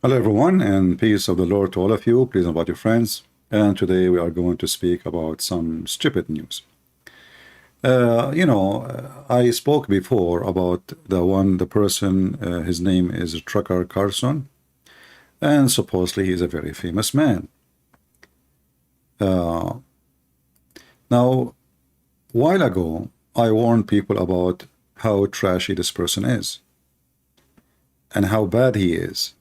Hello, everyone, and peace of the Lord to all of you. Please invite your friends. And today we are going to speak about some stupid news. I spoke before about the person, his name is Trucker Carson, and supposedly he's a very famous man. Now, while ago, I warned people about how trashy this person is and how bad he is.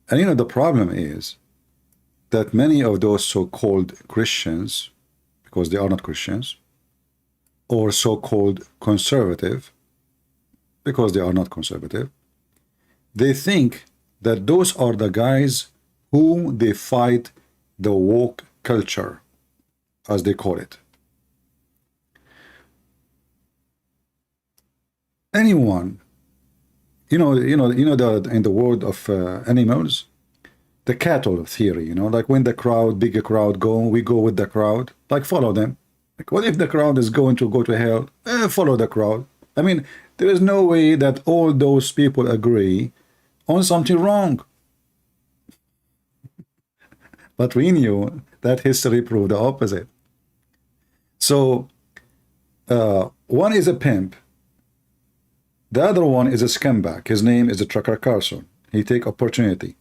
And the problem is that many of those so-called Christians, because they are not Christians, or so-called conservative, because they are not conservative, they think that those are the guys who they fight the woke culture, as they call it. Anyone, in the world of animals, the cattle theory, like when the crowd, bigger crowd go, we go with the crowd, like follow them. Like, what if the crowd is going to go to hell? Follow the crowd. I mean, there is no way that all those people agree on something wrong. But we knew that history proved the opposite. So, one is a pimp. The other one is a scumbag. His name is a Trucker Carson. He take opportunity.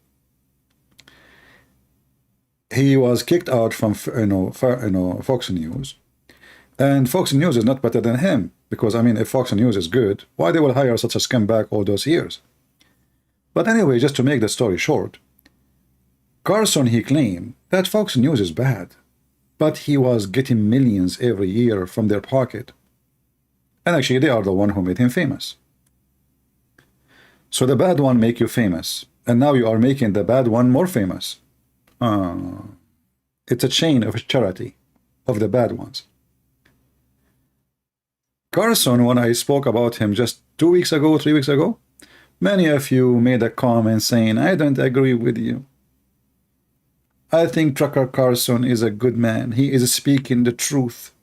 He was kicked out from Fox News, and Fox News is not better than him, because I mean, if Fox News is good, why they will hire such a scumbag all those years? But anyway, just to make the story short, Carson, he claimed that Fox News is bad, but he was getting millions every year from their pocket, and actually they are the one who made him famous. So the bad one make you famous, and now you are making the bad one more famous. It's a chain of charity of the bad ones. Carson, when I spoke about him just 2 weeks ago, 3 weeks ago, many of you made a comment saying, I don't agree with you. I think Trucker Carson is a good man. He is speaking the truth.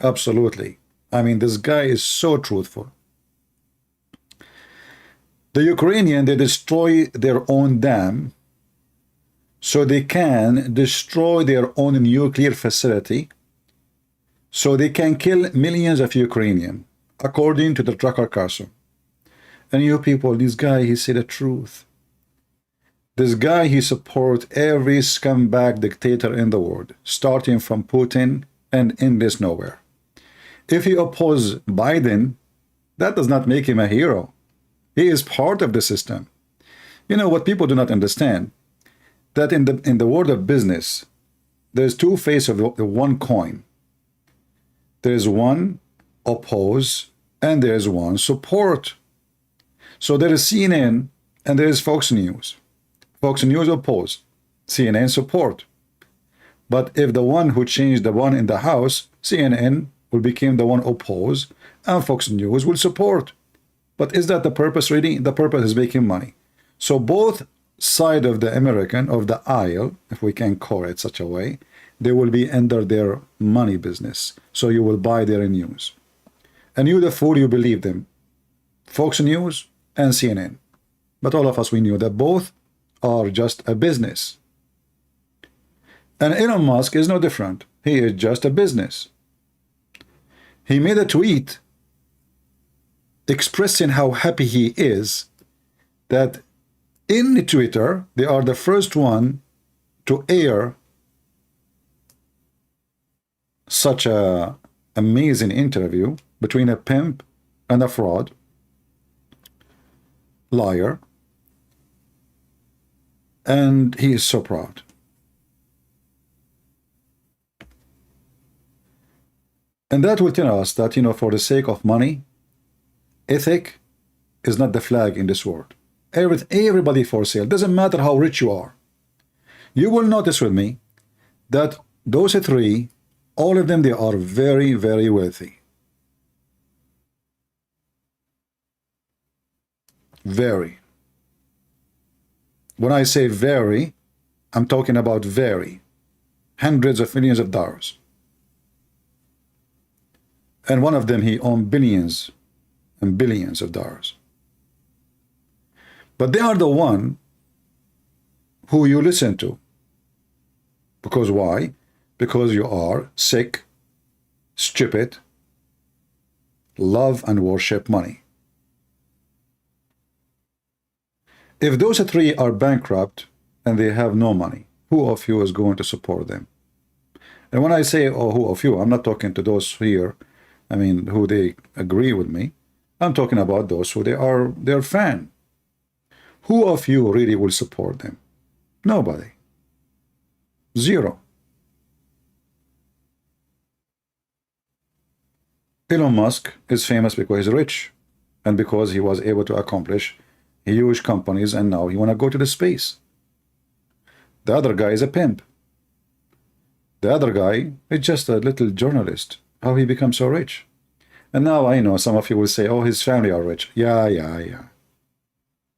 Absolutely. I mean, this guy is so truthful. The Ukrainian, they destroy their own dam so they can destroy their own nuclear facility, so they can kill millions of Ukrainians, according to the Trucker Carson. And you people, this guy, he said the truth. This guy, he supports every scumbag dictator in the world, starting from Putin and endless nowhere. If he opposes Biden, that does not make him a hero. He is part of the system. You know what people do not understand? That in the world of business, there's two faces of the one coin. There's one oppose and there's one support. So there is CNN and there is Fox News. Fox News oppose, CNN support. But if the one who changed the one in the house, CNN will become the one oppose and Fox News will support. But is that the purpose really? The purpose is making money. So both side of the American, of the aisle, if we can call it such a way, they will be under their money business. So you will buy their news. And you, the fool, you believe them. Fox News and CNN. But all of us, we knew that both are just a business. And Elon Musk is no different. He is just a business. He made a tweet expressing how happy he is that in Twitter, they are the first one to air such a amazing interview between a pimp and a fraud, liar, and he is so proud. And that will tell us that, for the sake of money, ethic is not the flag in this world. Everybody for sale. Doesn't matter how rich you are. You will notice with me that those three, all of them, they are very, very wealthy. Very. When I say very, I'm talking about very. Hundreds of millions of dollars. And one of them, he owned billions and billions of dollars. But they are the one who you listen to. Because why? Because you are sick, stupid, love and worship money. If those three are bankrupt and they have no money, who of you is going to support them? And when I say, oh, who of you, I'm not talking to those here, I mean, who they agree with me. I'm talking about those who they are their fan. Who of you really will support them? Nobody. Zero. Elon Musk is famous because he's rich and because he was able to accomplish huge companies, and now he want to go to the space. The other guy is a pimp. The other guy is just a little journalist. How he become so rich? And now I know some of you will say, oh, his family are rich. Yeah.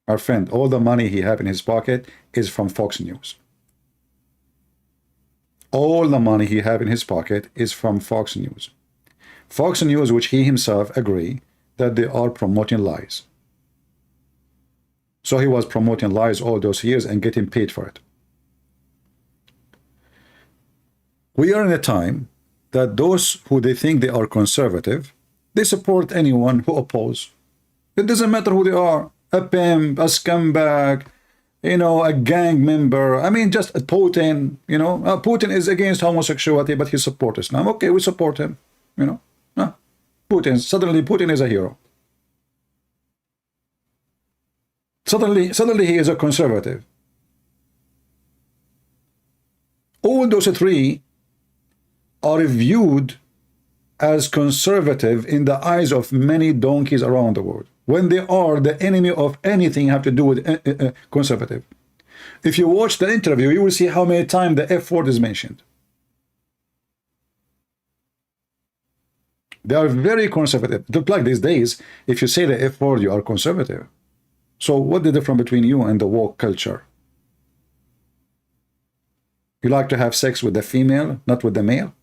Our friend, all the money he have in his pocket is from Fox News. All the money he have in his pocket is from Fox News. Fox News, which he himself agree that they are promoting lies. So he was promoting lies all those years and getting paid for it. We are in a time that those who they think they are conservative, they support anyone who oppose. It doesn't matter who they are, a pimp, a scumbag, a gang member. I mean, just Putin, Putin is against homosexuality, but he supports Islam. Okay, we support him, Suddenly Putin is a hero. Suddenly he is a conservative. All those three are viewed as conservative in the eyes of many donkeys around the world, when they are the enemy of anything have to do with conservative. If you watch the interview, you will see how many times the F word is mentioned. They are very conservative. Like these days, if you say the F word, you are conservative. So what's the difference between you and the woke culture? You like to have sex with the female, not with the male?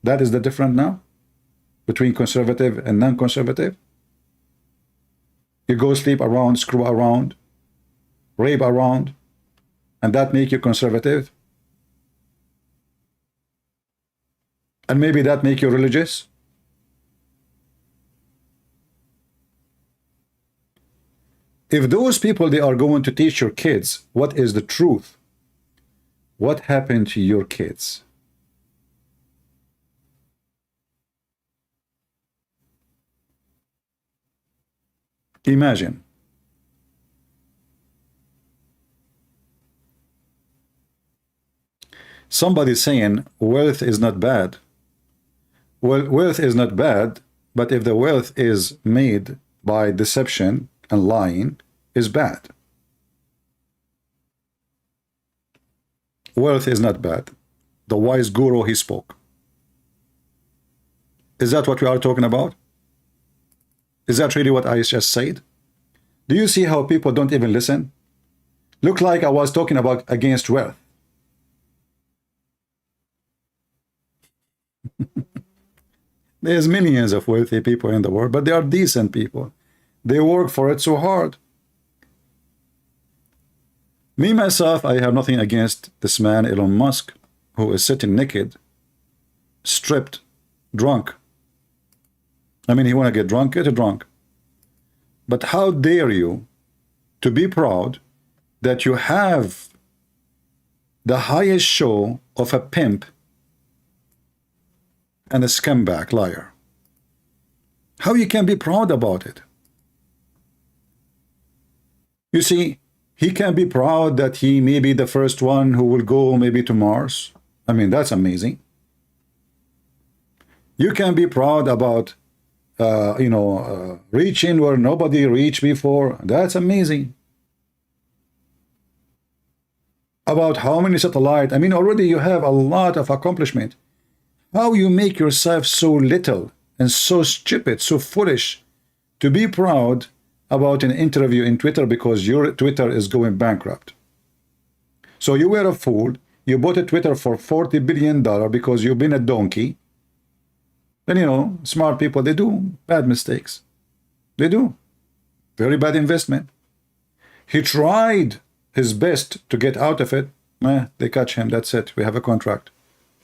That is the difference now between conservative and non-conservative? You go sleep around, screw around, rape around, and that make you conservative? And maybe that make you religious? If those people, they are going to teach your kids what is the truth, what happened to your kids? Imagine. Somebody saying wealth is not bad. Well, wealth is not bad, but if the wealth is made by deception and lying, is bad. Wealth is not bad. The wise guru, he spoke. Is that what we are talking about? Is that really what I just said? Do you see how people don't even listen? Look like I was talking about against wealth. There's millions of wealthy people in the world, but they are decent people. They work for it so hard. Me, myself, I have nothing against this man, Elon Musk, who is sitting naked, stripped, drunk. I mean, he want to get drunk, get drunk. But how dare you to be proud that you have the highest show of a pimp and a scumbag liar? How you can be proud about it? You see, he can be proud that he may be the first one who will go maybe to Mars. I mean, that's amazing. You can be proud about, reaching where nobody reached before. That's amazing. About how many satellites. I mean, already you have a lot of accomplishment. How you make yourself so little and so stupid, so foolish to be proud about an interview in Twitter because your Twitter is going bankrupt. So you were a fool. You bought a Twitter for $40 billion because you've been a donkey. Then, smart people, they do bad mistakes. They do. Very bad investment. He tried his best to get out of it. They catch him. That's it. We have a contract.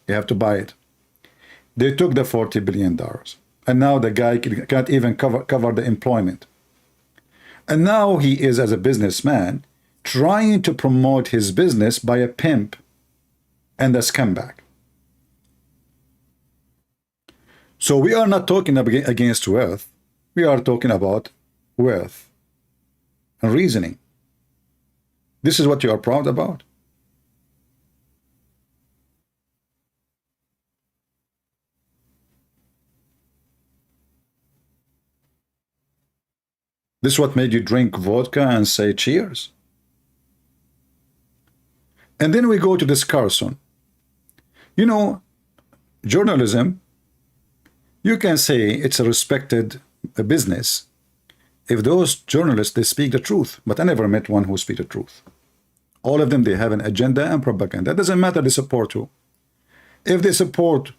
You have to buy it. They took the $40 billion. And now the guy can't even cover the employment. And now he is, as a businessman, trying to promote his business by a pimp and a scumbag. So we are not talking against wealth. We are talking about wealth and reasoning. This is what you are proud about. This is what made you drink vodka and say cheers. And then we go to this Carson. You know, journalism, you can say it's a respected business if those journalists, they speak the truth. But I never met one who speaks the truth. All of them, they have an agenda and propaganda. It doesn't matter they support who. If they support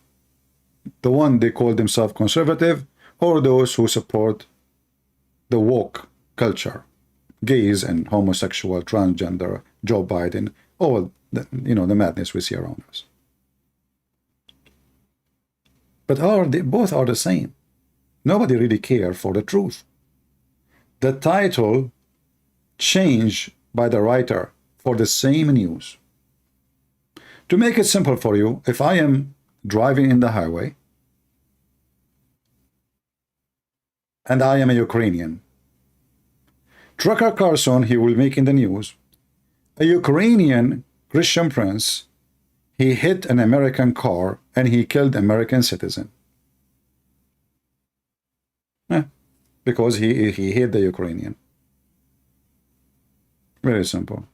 the one they call themselves conservative, or those who support the woke culture, gays and homosexual, transgender, Joe Biden, all the, the madness we see around us. But both are the same. Nobody really cares for the truth. The title changed by the writer for the same news. To make it simple for you, if I am driving in the highway and I am a Ukrainian, Trucker Carson, he will make in the news, a Ukrainian Christian prince, he hit an American car and he killed an American citizen. Because he hit the Ukrainian. Very simple.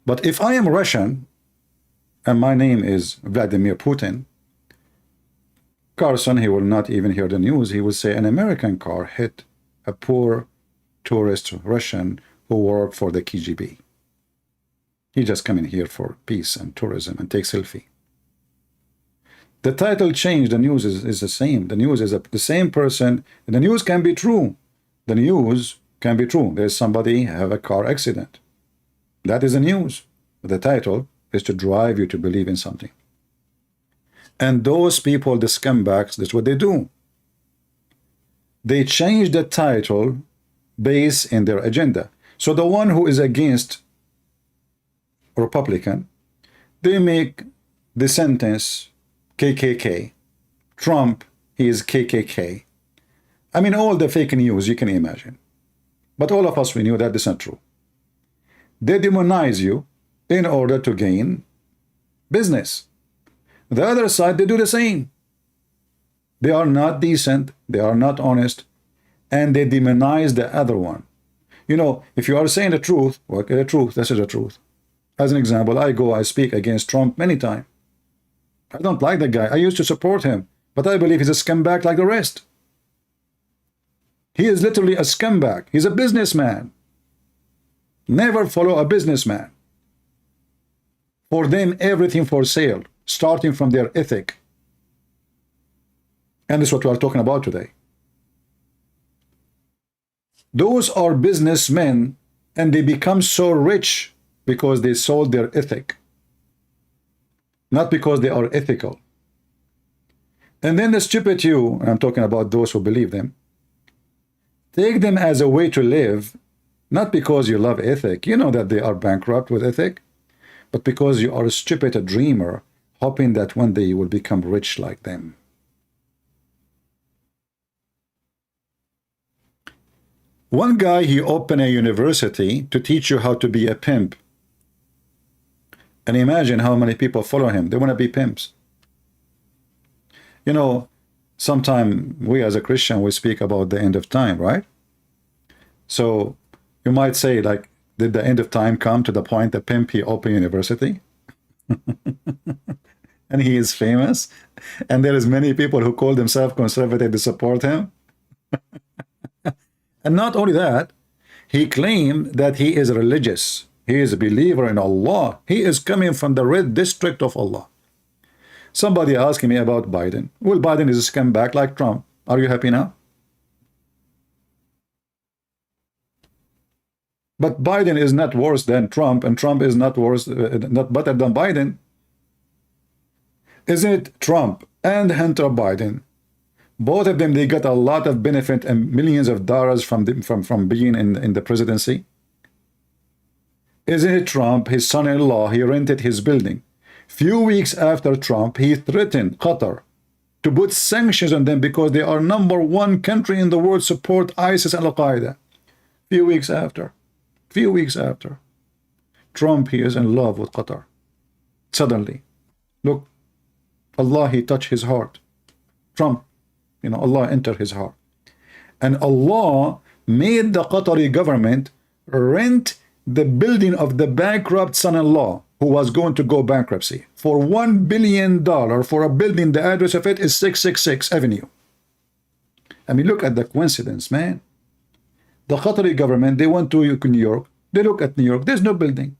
But if I am Russian and my name is Vladimir Putin, Carson, he will not even hear the news. He will say an American car hit a poor tourist Russian who worked for the KGB. He just come in here for peace and tourism and take selfie. The title changed. The news is the same. The news is the same person. The news can be true. The news can be true. There's somebody have a car accident. That is the news. The title is to drive you to believe in something. And those people, the scumbags, that's what they do. They change the title based in their agenda. So the one who is against Republican, they make the sentence KKK. Trump, he is KKK. I mean, all the fake news you can imagine. But all of us, we knew that is not true. They demonize you in order to gain business. The other side, they do the same. They are not decent, they are not honest, and they demonize the other one. You know, if you are saying the truth, well, okay, the truth, this is the truth. As an example, I speak against Trump many times. I don't like the guy. I used to support him, but I believe he's a scumbag like the rest. He is literally a scumbag. He's a businessman. Never follow a businessman. For them, everything for sale, starting from their ethic. And this is what we are talking about today. Those are businessmen, and they become so rich because they sold their ethic. Not because they are ethical. And then the stupid you, and I'm talking about those who believe them, take them as a way to live, not because you love ethic, you know that they are bankrupt with ethic, but because you are a stupid, a dreamer, hoping that one day you will become rich like them. One guy, he opened a university to teach you how to be a pimp. And imagine how many people follow him. They want to be pimps. You know, sometimes we as a Christian, we speak about the end of time, right? So you might say, like, did the end of time come to the point that pimp, he opened university? And he is famous? And there is many people who call themselves conservative to support him? And not only that, he claimed that he is religious. He is a believer in Allah. He is coming from the red district of Allah. Somebody asking me about Biden. Well, Biden is a scumbag like Trump. Are you happy now? But Biden is not worse than Trump, and Trump is not worse, not better than Biden. Isn't it Trump and Hunter Biden? Both of them, they got a lot of benefit and millions of dollars from being in the presidency. Isn't it Trump, his son-in-law, he rented his building. Few weeks after Trump, he threatened Qatar to put sanctions on them because they are #1 country in the world support ISIS and Al-Qaeda. Few weeks after, Trump, he is in love with Qatar. Suddenly, look, Allah, he touched his heart. Trump, you know, Allah entered his heart. And Allah made the Qatari government rent the building of the bankrupt son-in-law who was going to go bankruptcy for $1 billion for a building. The address of it is 666 Avenue. I mean, look at the coincidence, man. The Qatari government, they went to New York. They look at New York. There's no building.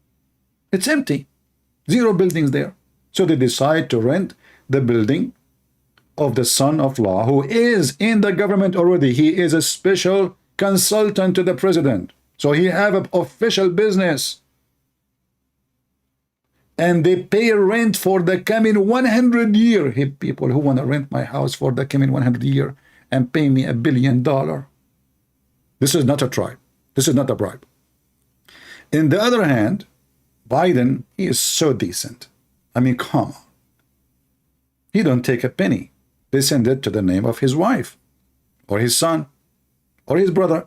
It's empty. 0 buildings there. So they decide to rent the building of the son-in-law who is in the government already. He is a special consultant to the president. So he have an official business. And they pay rent for the coming 100 year. Hey, people who want to rent my house for the coming 100 year and pay me $1 billion. This is not a tribe. This is not a bribe. In the other hand, Biden, he is so decent. I mean, come on. He don't take a penny. They send it to the name of his wife, or his son, or his brother,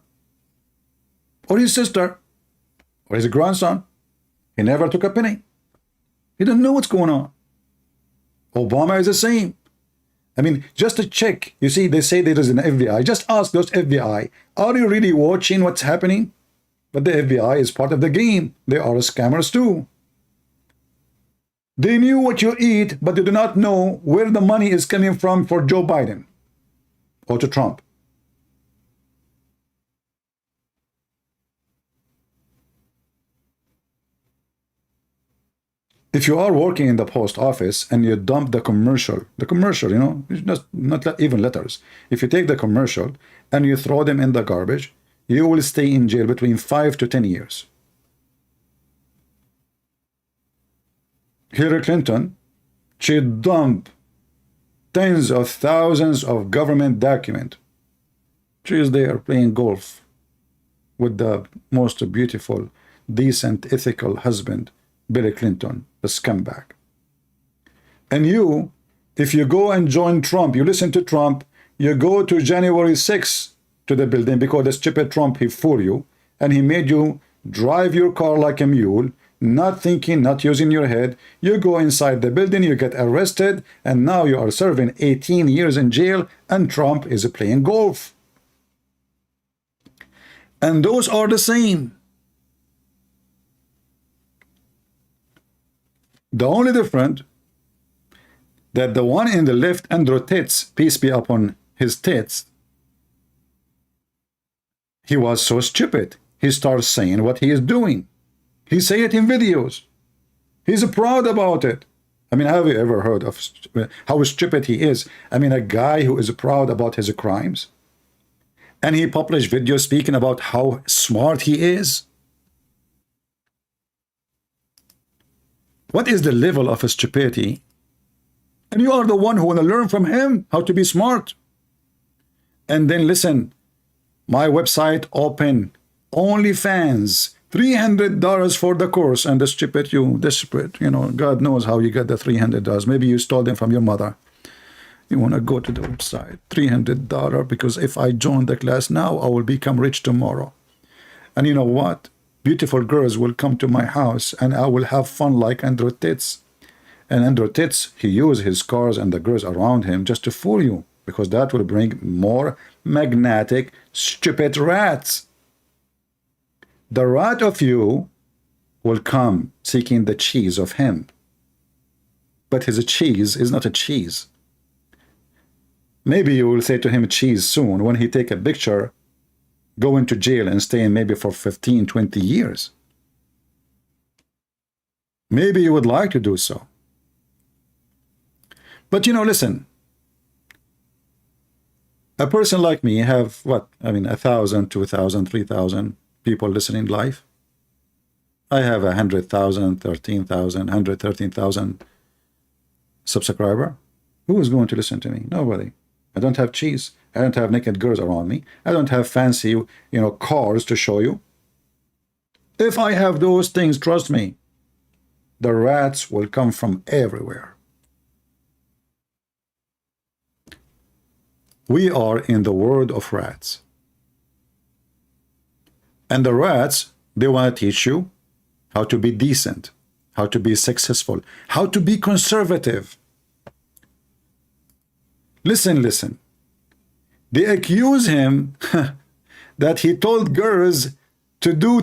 or his sister, or his grandson. He never took a penny. He doesn't know what's going on. Obama is the same. I mean, just to check, you see, they say there is an FBI. Just ask those FBI, are you really watching what's happening? But the FBI is part of the game. They are scammers too. They knew what you eat, but they do not know where the money is coming from for Joe Biden or to Trump. If you are working in the post office and you dump the commercial, you know, just not even letters. If you take the commercial and you throw them in the garbage, you will stay in jail between 5 to 10 years. Hillary Clinton, she dumped tens of thousands of government documents. She is there playing golf with the most beautiful, decent, ethical husband, Bill Clinton, the scumbag. And you, if you go and join Trump, you listen to Trump, you go to January 6th to the building because the stupid Trump, he fooled you, and he made you drive your car like a mule, not thinking, not using your head. You go inside the building, you get arrested, and now you are serving 18 years in jail, and Trump is playing golf. And those are the same. The only difference that the one in the left, Andrew Tate, peace be upon his tits, he was so stupid. He starts saying what he is doing. He say it in videos. He's proud about it. I mean, have you ever heard of how stupid he is? I mean, a guy who is proud about his crimes. And he published videos speaking about how smart he is. What is the level of stupidity? And you are the one who want to learn from him how to be smart. And then listen, my website open, OnlyFans, $300 for the course, and the stupid, you desperate, you know, God knows how you get the $300. Maybe you stole them from your mother. You want to go to the website, $300, because if I join the class now, I will become rich tomorrow. And you know what? Beautiful girls will come to my house, and I will have fun like Andrew Tate. And Andrew Tate, he used his cars and the girls around him just to fool you, because that will bring more magnetic, stupid rats. The rat of you will come seeking the cheese of him. But his cheese is not a cheese. Maybe you will say to him cheese soon when he take a picture, go into jail and stay in maybe for 15, 20 years. Maybe you would like to do so. But you know, listen, a person like me have what? I mean, 1,000, 2,000, 3,000 people listening live. I have 100,000, 13,000, 113,000 subscriber. Who is going to listen to me? Nobody. I don't have cheese. I don't have naked girls around me. I don't have fancy, cars to show you. If I have those things, trust me, the rats will come from everywhere. We are in the world of rats. And the rats, they want to teach you how to be decent, how to be successful, how to be conservative. Listen. They accuse him that he told girls to do,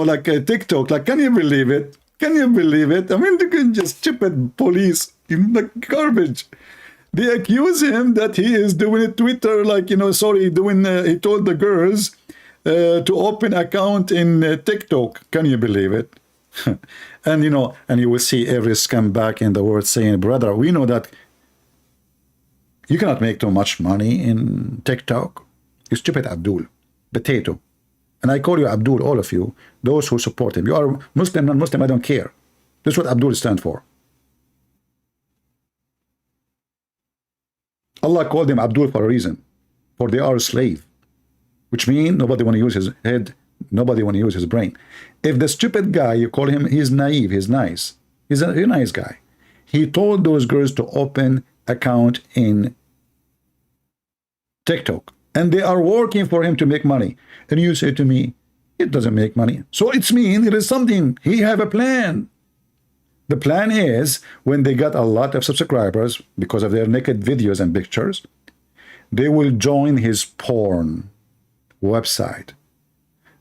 like a TikTok. Like, can you believe it? Can you believe it? I mean, they can just stupid police, like garbage. They accuse him that he is doing Twitter, like, he told the girls to open account in TikTok. Can you believe it? And you will see every scumbag in the world saying, brother, we know that you cannot make too much money in TikTok. You stupid Abdul, potato. And I call you Abdul, all of you, those who support him. You are Muslim, non-Muslim, I don't care. That's what Abdul stands for. Allah called him Abdul for a reason. For they are a slave. Which means nobody want to use his head, nobody want to use his brain. If the stupid guy, you call him, he's naive, he's nice. He's a nice guy. He told those girls to open account in TikTok. And they are working for him to make money. And you say to me, it doesn't make money. So it's mean it is something. He have a plan. The plan is when they got a lot of subscribers because of their naked videos and pictures, they will join his porn website.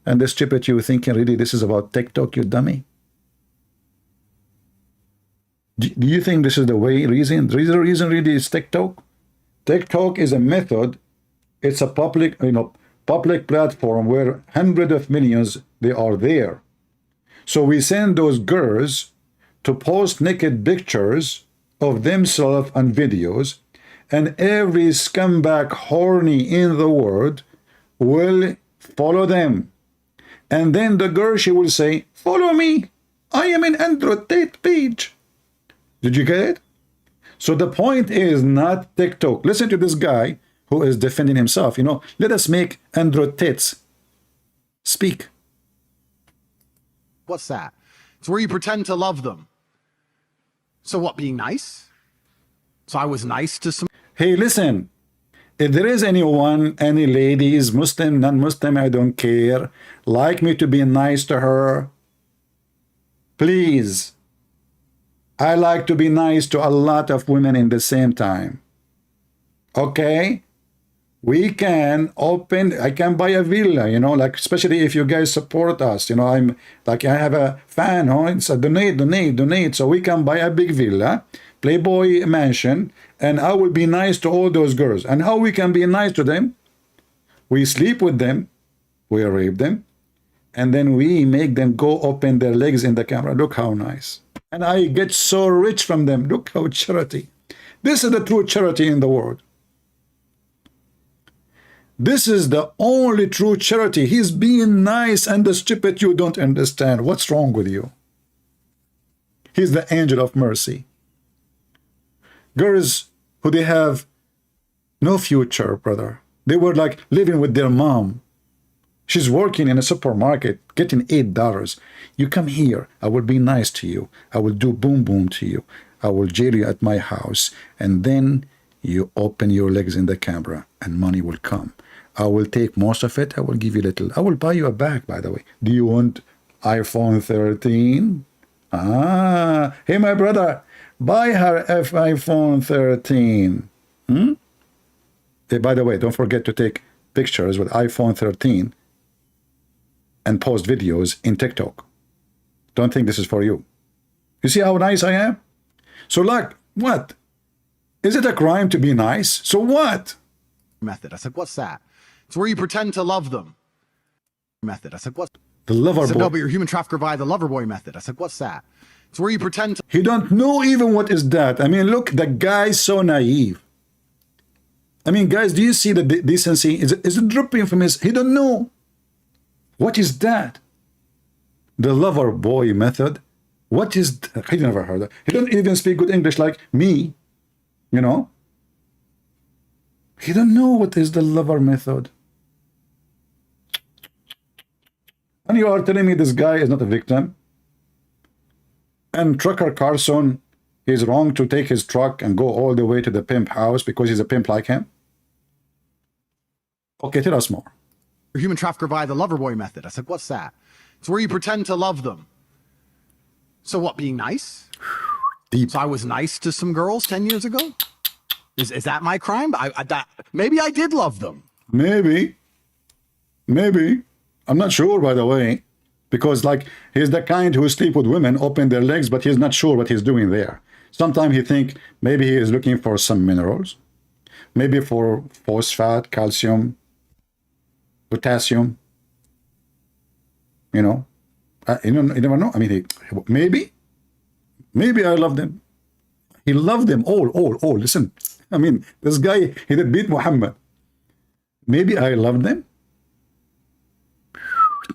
And the stupid you thinking really this is about TikTok, you dummy? Do you think this is the reason? The reason really is TikTok? TikTok is a method. It's a public platform where hundreds of millions, they are there. So we send those girls to post naked pictures of themselves and videos, and every scumbag horny in the world will follow them. And then the girl, she will say, follow me. I am in Tate page. Did you get it? So the point is not TikTok. Listen to this guy who is defending himself. Let us make Tates speak. What's that? It's where you pretend to love them. So what, being nice? So I was nice to some... Hey, listen. If there is anyone, any ladies, Muslim, non-Muslim, I don't care, like me to be nice to her, please. I like to be nice to a lot of women in the same time. Okay? We can open, I can buy a villa, like especially if you guys support us, I'm like, I have a fan, it's a donate. So we can buy a big villa, Playboy mansion, and I will be nice to all those girls. And how we can be nice to them? We sleep with them, we rape them, and then we make them go open their legs in the camera. Look how nice. And I get so rich from them. Look how charity. This is the true charity in the world. This is the only true charity. He's being nice, and the stupid you don't understand. What's wrong with you? He's the angel of mercy. Girls who they have no future, brother. They were like living with their mom. She's working in a supermarket, getting $8. You come here, I will be nice to you. I will do boom boom to you. I will jail you at my house. And then you open your legs in the camera and money will come. I will take most of it. I will give you little. I will buy you a bag, by the way. Do you want iPhone 13? Hey, my brother, buy her iPhone 13. Hey, by the way, don't forget to take pictures with iPhone 13 and post videos in TikTok. Don't think this is for you. You see how nice I am? So, like, what? Is it a crime to be nice? So what? Method. I said, what's that? It's where you pretend to love them. Method. I said, what's the lover boy? I said, no, but you're a human trafficker via the lover boy method. I said, what's that? It's where you pretend to... He don't know even what is that. I mean, look, the guy's so naive. I mean, guys, do you see the decency? Is it dripping from his... He don't know. What is that? The lover boy method. What is... He never heard that. He don't even speak good English like me, you know. He don't know what is the lover method. And you are telling me this guy is not a victim? And Trucker Carson is wrong to take his truck and go all the way to the pimp house because he's a pimp like him? Okay, tell us more. Human trafficker via the lover boy method. I said, what's that? It's where you pretend to love them. So what, being nice? Deep. So I was nice to some girls 10 years ago? Is that my crime? Maybe I did love them. Maybe. Maybe. I'm not sure, by the way. Because, like, he's the kind who sleep with women, open their legs, but he's not sure what he's doing there. Sometimes he think maybe he is looking for some minerals. Maybe for phosphate, calcium, potassium. You know? You never know. I mean, maybe I love them. He loved them all. Listen, I mean, this guy, he did beat Muhammad. Maybe I love them.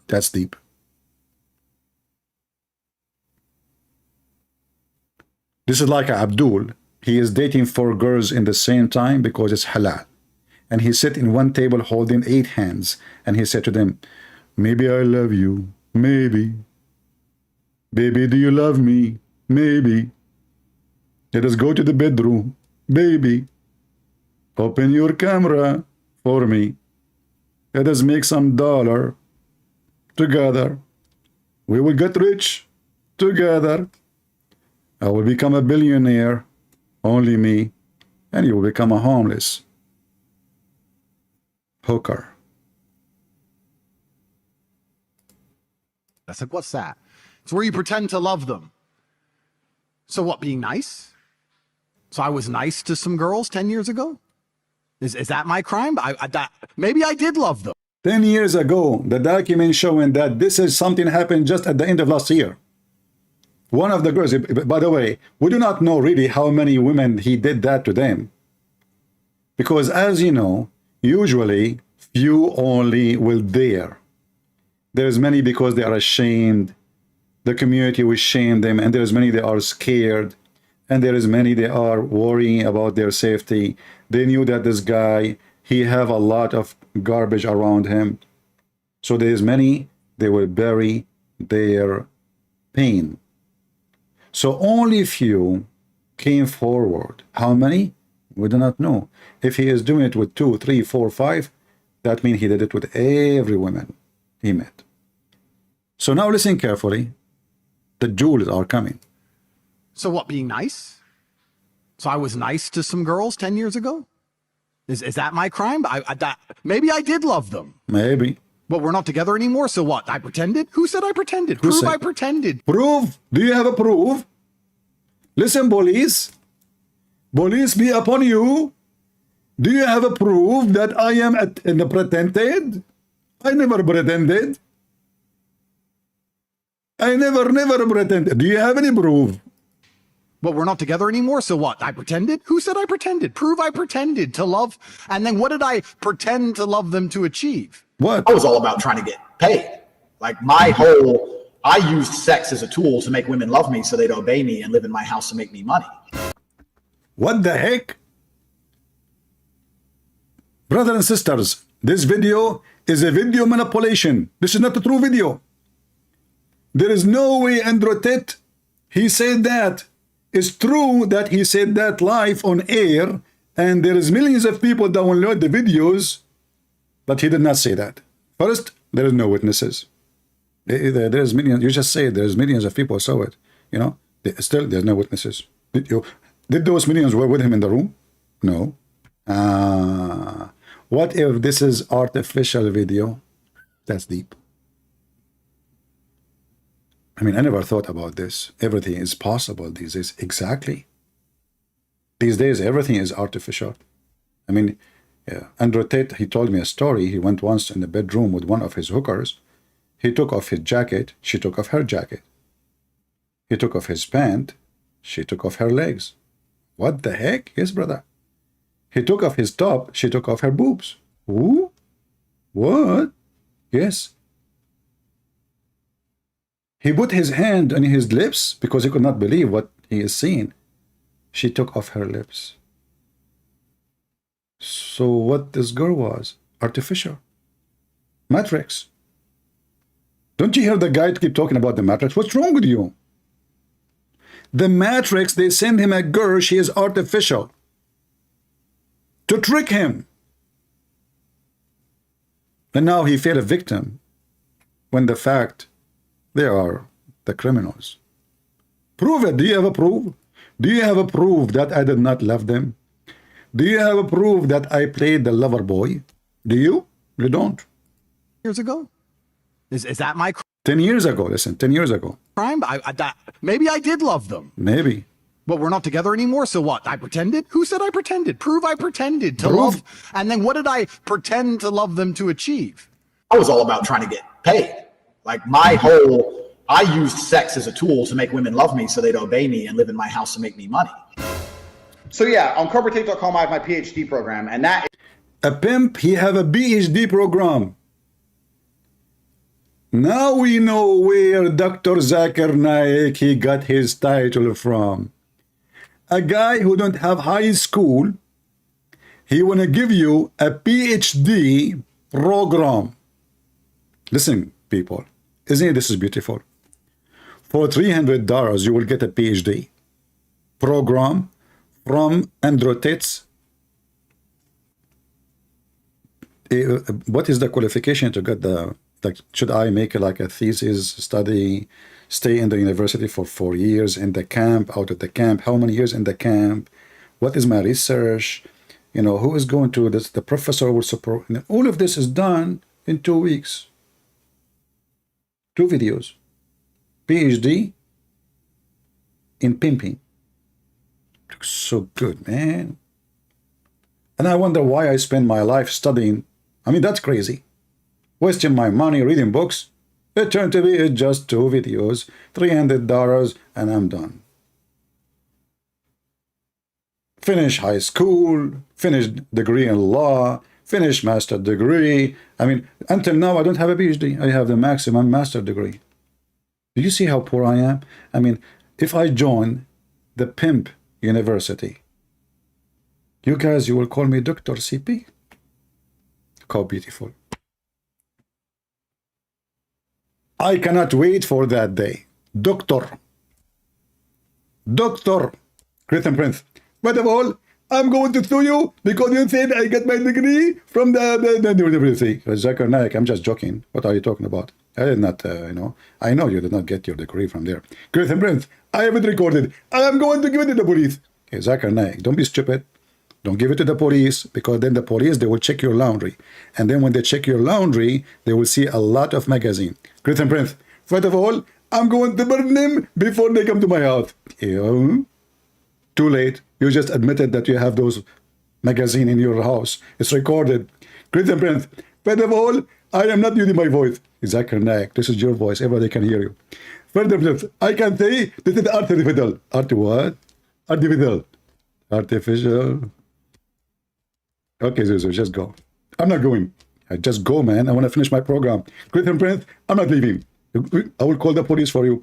That's deep. This is like Abdul. He is dating 4 girls in the same time because it's halal. And he sit in one table holding 8 hands. And he said to them, maybe I love you. Maybe. Baby, do you love me? Maybe. Let us go to the bedroom. Baby. Open your camera for me. Let us make some dollar together. We will get rich together. I will become a billionaire, only me, and you will become a homeless hooker. I said, what's that? It's where you pretend to love them. So what, being nice? So I was nice to some girls 10 years ago? Is that my crime? Maybe I did love them. 10 years ago, the document showing that this is something happened just at the end of last year. One of the girls, by the way, we do not know really how many women he did that to them. Because as you know, usually few only will dare. There's many because they are ashamed. The community will shame them, and there's many they are scared. And there is many they are worrying about their safety. They knew that this guy, he have a lot of garbage around him. So there's many, they will bury their pain. So only few came forward. How many? We do not know. If he is doing it with 2, 3, 4, 5, that means he did it with every woman he met. So now listen carefully. The jewels are coming. So what, being nice? So I was nice to some girls 10 years ago? Is that my crime? Maybe I did love them. Maybe. But we're not together anymore, so what? I pretended? Who said I pretended? Who Prove said? I pretended. Proof? Do you have a proof? Listen, police. Police be upon you. Do you have a proof that I am pretended? I never pretended. I never pretended. Do you have any proof? But we're not together anymore, so what? I pretended? Who said I pretended? Prove I pretended to love. And then what did I pretend to love them to achieve? What? I was all about trying to get paid. Like I used sex as a tool to make women love me so they'd obey me and live in my house to make me money. What the heck? Brothers and sisters, this video is a video manipulation. This is not a true video. There is no way Andrew Tate, he said that. It's true that he said that live on air, and there is millions of people that download the videos, but he did not say that. First, there is no witnesses. There is millions. You just say there's millions of people saw it. You know, still there's no witnesses. Did those millions were with him in the room? No. What if this is artificial video? That's deep. I mean, I never thought about this. Everything is possible these days. Exactly. These days, everything is artificial. I mean, yeah. Andrew Tate, he told me a story. He went once in the bedroom with one of his hookers. He took off his jacket. She took off her jacket. He took off his pant. She took off her legs. What the heck? Yes, brother. He took off his top. She took off her boobs. Who? What? Yes. He put his hand on his lips because he could not believe what he is seeing. She took off her lips. So what this girl was? Artificial. Matrix. Don't you hear the guy keep talking about the Matrix? What's wrong with you? The Matrix, they send him a girl, she is artificial. To trick him. And now he fell a victim when the fact they are the criminals. Prove it. Do you have a proof? Do you have a proof that I did not love them? Do you have a proof that I played the lover boy? Do you? You don't. Years ago? Is that my 10 years ago, listen, 10 years ago. crime? Maybe I did love them. Maybe. But we're not together anymore, so what? I pretended? Who said I pretended? Prove I pretended to Prove. love. And then what did I pretend to love them to achieve? I was all about trying to get paid. Like I used sex as a tool to make women love me so they'd obey me and live in my house and make me money. So yeah, on CobraTate.com I have my PhD program, and that A pimp, he have a PhD program. Now we know where Dr. Zakir Naik, he got his title from. A guy who don't have high school, he want to give you a PhD program. Listen, people, isn't it, this is beautiful? For $300, you will get a PhD program from Andrew Tate's. What is the qualification to get the, like, should I make like a thesis, study, stay in the university for 4 years, in the camp, out of the camp, how many years in the camp, what is my research, you know, who is going to this, the professor will support, and all of this is done in 2 weeks. 2 videos. PhD in pimping. Looks so good, man. And I wonder why I spend my life studying. I mean, that's crazy. Wasting my money reading books. It turned to be just 2 videos, $300, and I'm done. Finish high school, finish degree in law, finish master degree. I mean, until now, I don't have a PhD. I have the maximum master degree. Do you see how poor I am? I mean, if I join the pimp university, you guys, you will call me Dr. CP? Look how beautiful. I cannot wait for that day. Doctor. Christian Prince. First of all, I'm going to sue you because you said I get my degree from the university. Zakir Naik, I'm just joking. What are you talking about? I did not, I know you did not get your degree from there. Christian Prince, I have it recorded. I am going to give it to the police. Okay, Zakir Naik, don't be stupid. Don't give it to the police, because then the police, they will check your laundry. And then when they check your laundry, they will see a lot of magazine. Christian Prince, first of all, I'm going to burn them before they come to my house. Too late. You just admitted that you have those magazine in your house. It's recorded. Christian Prince, first of all, I am not using my voice. Zakir Naik, this is your voice. Everybody can hear you. First of all, I can say this is artificial. Art what? Artificial. Artificial. Okay, Zuzu, just go. I'm not going. I just go, man. I want to finish my program. Christian Prince, I'm not leaving. I will call the police for you.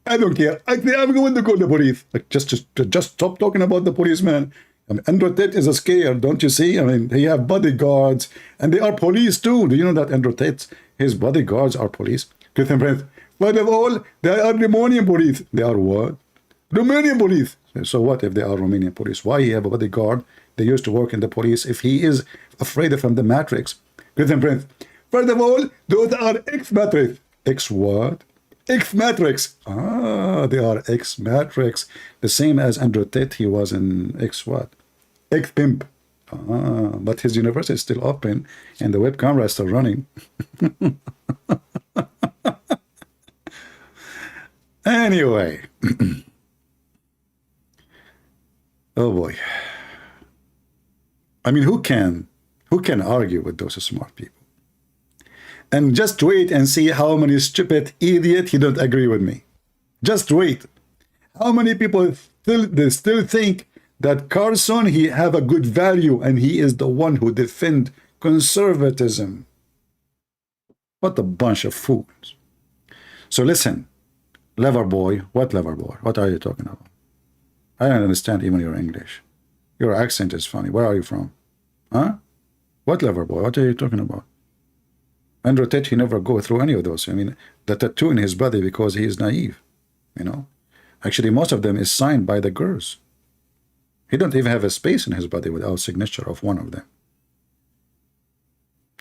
I don't care. I'm going to call the police. Like, just stop talking about the police, man. I mean, Andrew Tate is a scare, don't you see? I mean, they have bodyguards, and they are police too. Do you know that Andrew Tate, his bodyguards are police? Christian Prince, first of all, they are Romanian police. They are what? Romanian police. So what if they are Romanian police? Why he have a bodyguard? They used to work in the police. If he is afraid of the Matrix. Christian Prince, first of all, those are ex-Matrix. Ex what? Ex-Matrix. Ah, they are ex-Matrix. The same as Andrew Tate, he was in ex-what? Ex-Pimp. Ah, but his university is still open and the web camera is still running. Anyway. Oh boy. I mean, who can argue with those smart people? And just wait and see how many stupid idiot he don't agree with me. Just wait. How many people still think that Carson, he have a good value and he is the one who defend conservatism. What a bunch of fools. So listen, Lover boy. What lover boy? What are you talking about? I don't understand even your English. Your accent is funny. Where are you from? Huh? What lover boy? What are you talking about? Andrew Tate, he never go through any of those. I mean, the tattoo in his body because he is naive, you know. Actually, most of them is signed by the girls. He don't even have a space in his body without signature of one of them.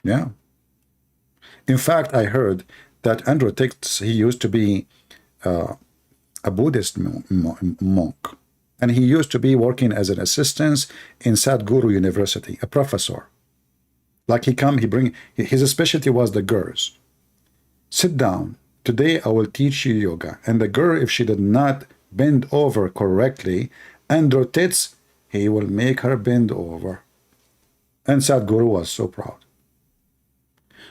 Yeah. In fact, I heard that Andrew Tate, he used to be a Buddhist monk. And he used to be working as an assistant in Sadhguru University, a professor. Like his specialty was the girls. Sit down. Today I will teach you yoga. And the girl, if she did not bend over correctly and rotates, he will make her bend over. And Sadhguru was so proud.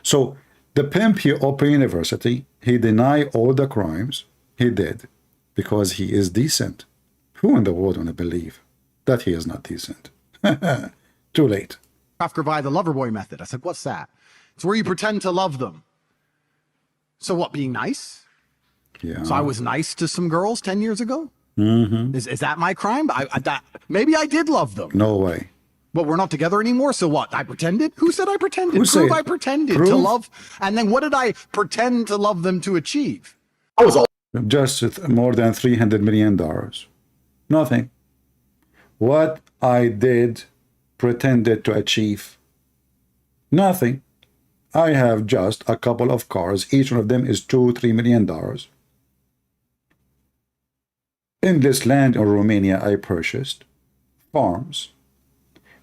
So the pimp, he opened university. He denied all the crimes he did because he is decent. Who in the world want to believe that he is not decent? Too late. After by the lover boy method. I said, what's that? It's where you pretend to love them. So what, being nice? Yeah. So I was nice to some girls 10 years ago? Mm-hmm. Is that my crime? Maybe I did love them. No way. But we're not together anymore, so what? I pretended? Who said I pretended? Who Prove said? I pretended Prove? to love. And then what did I pretend to love them to achieve? I was all Just more than $300 million. Nothing. What I did pretended to achieve? Nothing. I have just a couple of cars. Each one of them is $2-3 million. In this land in Romania, I purchased farms.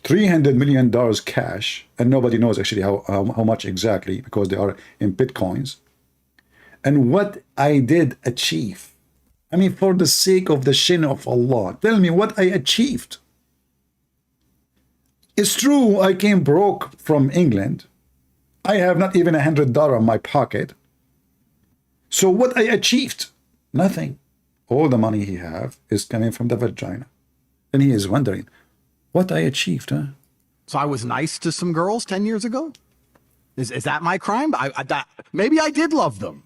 $300 million cash, and nobody knows actually how much exactly because they are in Bitcoins. And what I did achieve, I mean, for the sake of the shin of Allah, tell me what I achieved. It's true, I came broke from England. I have not even $100 in my pocket. So what I achieved? Nothing. All the money he have is coming from the vagina. And he is wondering, what I achieved, huh? So I was nice to some girls 10 years ago? Is that my crime? Maybe I did love them.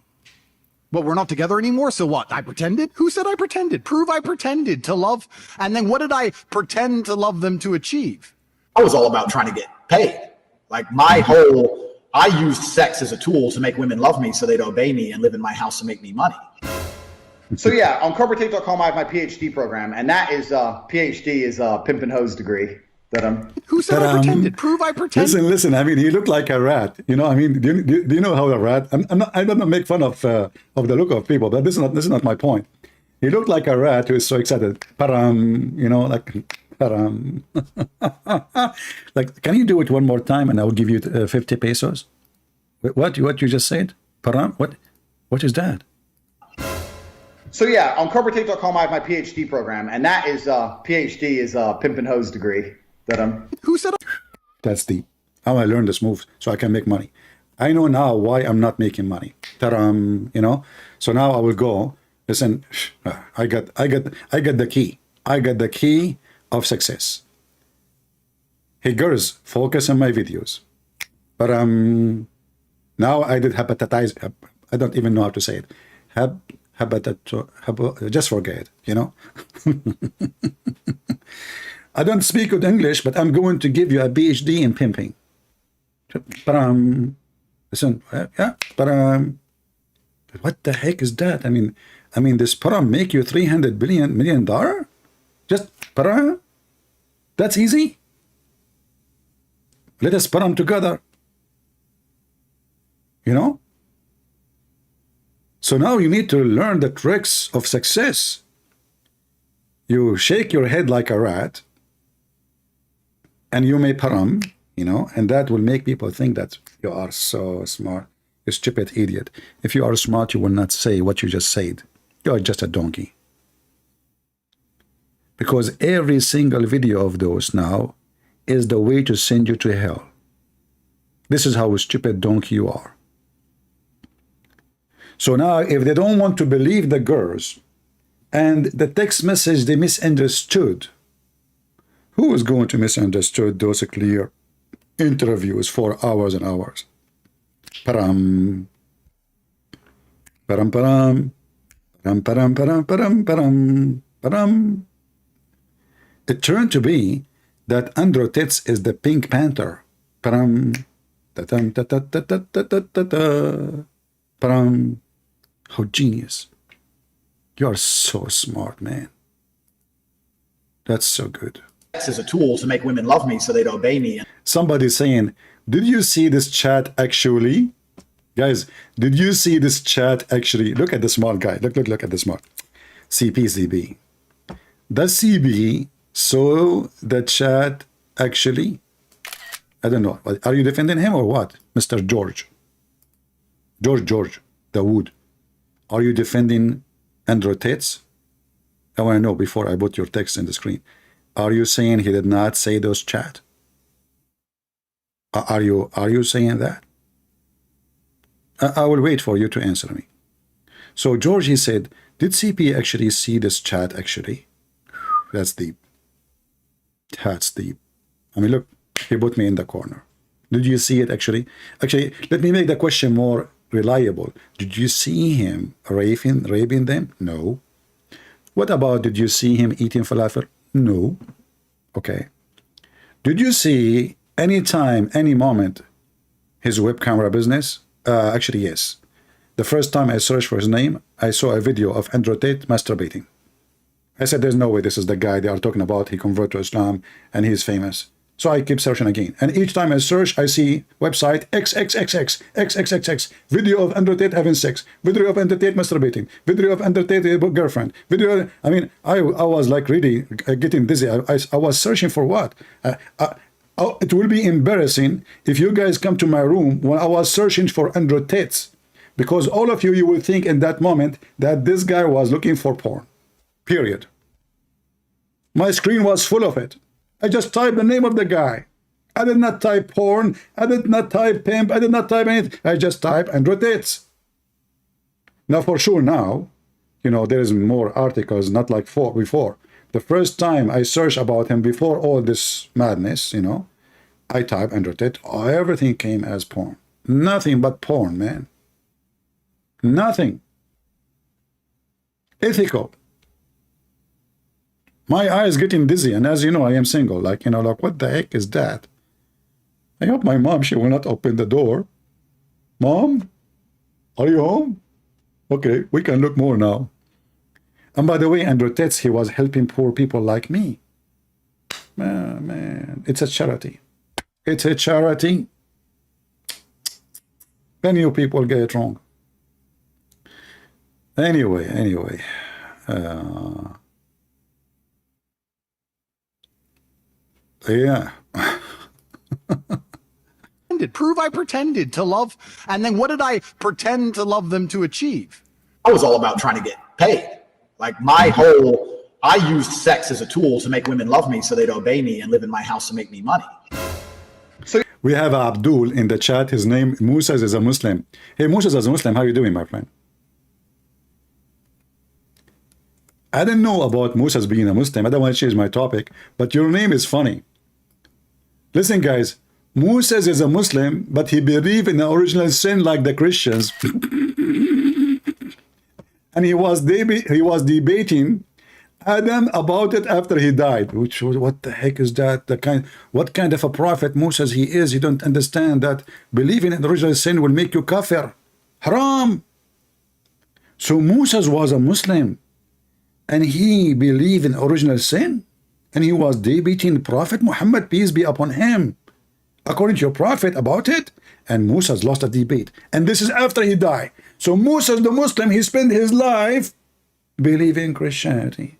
But we're not together anymore, so what? I pretended? Who said I pretended? Prove I pretended to love. And then what did I pretend to love them to achieve? I was all about trying to get paid. Like I used sex as a tool to make women love me so they'd obey me and live in my house and make me money. So yeah, on corporatate.com I have my PhD program, and that is PhD is a pimp and hose degree that I'm. Who said I pretended? Prove I pretended. Listen. I mean, he looked like a rat. You know, I mean, do you know how a rat? I don't make fun of the look of people, but this is not my point. He looked like a rat who is so excited. Param, you know, like param. Like, can you do it one more time, and I will give you 50 pesos? What you just said? Param? What is that? So yeah, on corporatate.com I have my PhD program, and that is PhD is a pimp and hose degree that I'm. Who said? That's deep. How I learned this move so I can make money. I know now why I'm not making money. Taram, you know. So now I will go. Listen, I got the key. I got the key of success. Hey girls, focus on my videos. But now I did hepatitis. I don't even know how to say it. Just forget it, you know. I don't speak good English, but I'm going to give you a PhD in pimping. But listen, yeah, but what the heck is that? I mean, this param make you $300 million? Just param? That's easy. Let us param together. You know. So now you need to learn the tricks of success. You shake your head like a rat, and you may param, you know, and that will make people think that you are so smart. You stupid idiot. If you are smart, you will not say what you just said. You are just a donkey. Because every single video of those now is the way to send you to hell. This is how a stupid donkey you are. So now, if they don't want to believe the girls and the text message they misunderstood, who is going to misunderstood those clear interviews for hours and hours? Param, param, param, Param, param, param, param, param. It turned to be that Andrew Tate is the Pink Panther. Param, ta-tam, ta-ta-ta-ta-ta-ta-ta. Param. How genius. You are so smart, man. That's so good. Sex is a tool to make women love me so they'd obey me. Somebody's saying, did you see this chat actually? Guys, did you see this chat actually? Look at the smart guy. Look at the smart. CB. Does CB saw the chat actually? I don't know. Are you defending him or what? Mr. George, Dawood. Are you defending Andrew Tate? I want to know before I put your text in the screen. Are you saying he did not say those chat? Are you saying that? I will wait for you to answer me. So George, he said, did CP actually see this chat actually? That's deep. That's deep. I mean, look, he put me in the corner. Did you see it actually? Actually, let me make the question more reliable. Did you see him raping them? No. What about, did you see him eating falafel? No. Okay. Did you see any time, any moment, his web camera business? Actually, yes. The first time I searched for his name, I saw a video of Andrew Tate masturbating. I said, there's no way this is the guy they are talking about. He converted to Islam and he's famous. So I keep searching again. And each time I search, I see website XXXX, video of Andrew Tate having sex, video of Andrew Tate masturbating, video of Andrew Tate girlfriend, video. I mean, I was like really getting dizzy. I was searching for what? It will be embarrassing if you guys come to my room when I was searching for Andrew Tate, because all of you will think in that moment that this guy was looking for porn, period. My screen was full of it. I just typed the name of the guy. I did not type porn. I did not type pimp. I did not type anything. I just typed Andrew Tate. Now, for sure now, you know, there is more articles, not like before. The first time I searched about him before all this madness, you know, I typed Andrew Tate. Everything came as porn. Nothing but porn, man. Nothing. Ethical. My eyes getting dizzy, and as you know, I am single. Like, you know, like, what the heck is that? I hope my mom, she will not open the door. Mom, are you home? Okay, we can look more now. And by the way, Andrew Tate, he was helping poor people like me. Man, it's a charity. It's a charity. Then you people get it wrong. Anyway. Yeah. Prove I pretended to love, and then what did I pretend to love them to achieve? I was all about trying to get paid. Like I used sex as a tool to make women love me so they'd obey me and live in my house and make me money. So we have Abdul in the chat. His name, Musa, is a Muslim. Hey, Musa is a Muslim. How are you doing, my friend? I didn't know about Musa's being a Muslim. I don't want to change my topic, but your name is funny. Listen, guys, Musa is a Muslim, but he believes in the original sin like the Christians. And he was debating Adam about it after he died. Which, what the heck is that? What kind of a prophet Musa he is? You don't understand that believing in the original sin will make you kafir. Haram. So Musa was a Muslim, and he believed in original sin, and he was debating Prophet Muhammad, peace be upon him, according to your prophet about it. And Musa's lost a debate, and this is after he died. So Musa's the Muslim, he spent his life believing Christianity.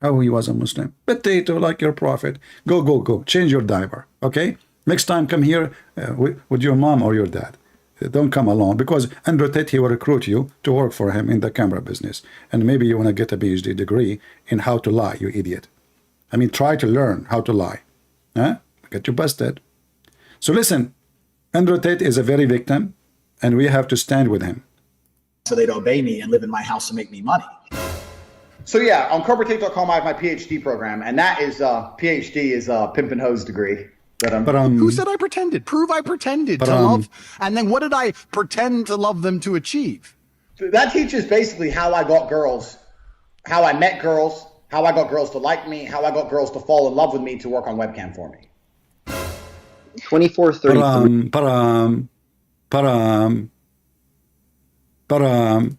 How he was a Muslim. Potato, like your prophet. Go, change your diaper, okay? Next time come here with your mom or your dad. Don't come alone, because Andrew Tate, he will recruit you to work for him in the camera business, and maybe you want to get a PhD degree in how to lie, you idiot. I mean, try to learn how to lie. Huh? Get you busted. So listen, Andrew Tate is a very victim, and we have to stand with him. So they'd obey me and live in my house and make me money. So yeah, on corporatate.com, I have my PhD program, and that is PhD is a pimp and hose degree. Who said I pretended? Prove I pretended to love, and then what did I pretend to love them to achieve? That teaches basically how I got girls, how I met girls, how I got girls to like me, how I got girls to fall in love with me to work on webcam for me. 2433. Param, param, param.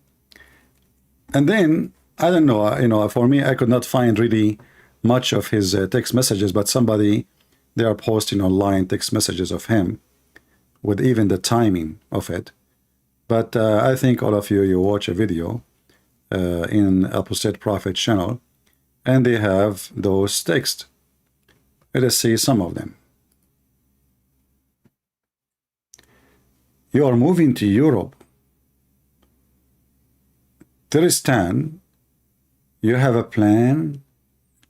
And then, I don't know, for me, I could not find really much of his text messages, but somebody, they are posting online text messages of him with even the timing of it. But I think all of you watch a video in Apostate Prophet channel, and they have those texts. Let us see some of them. You are moving to Europe. Tristan, you have a plane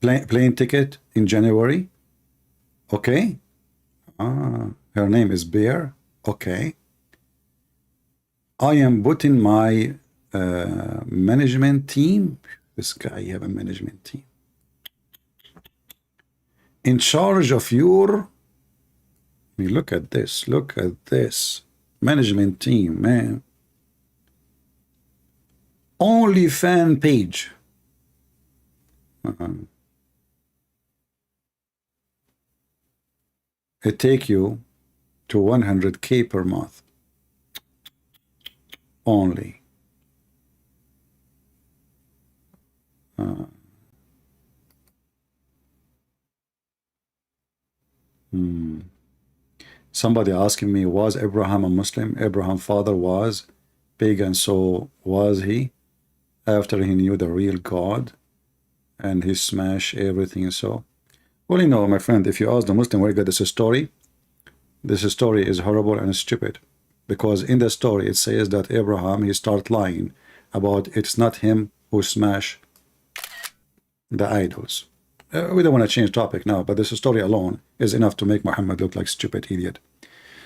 ticket in January. Okay. Her name is Bear. Okay. I am putting my management team. This guy, you have a management team. In charge of your, I mean, look at this. Look at this. Management team, man. Only fan page. It take you to 100K per month. Only. Somebody asking me, was Abraham a Muslim? Abraham's father was pagan, so was he? After he knew the real God and he smashed everything. So, well, my friend, if you ask the Muslim where you get this story is horrible and stupid, because in the story it says that Abraham, he start lying about it's not him who smashed the idols. We don't want to change topic now, but this story alone is enough to make Muhammad look like stupid idiot.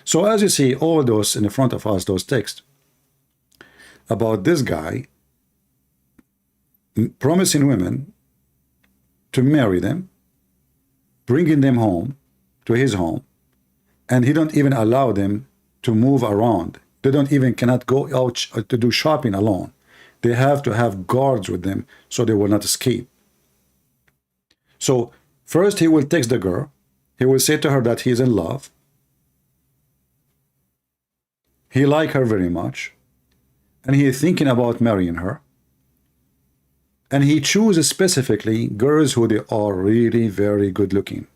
So as you see, all those in the front of us, those texts about this guy promising women to marry them, bringing them home to his home, and he don't even allow them to move around. They don't even cannot go out to do shopping alone. They have to have guards with them so they will not escape. So first he will text the girl. He will say to her that he is in love. He like her very much, and he is thinking about marrying her. And he chooses specifically girls who they are really very good looking.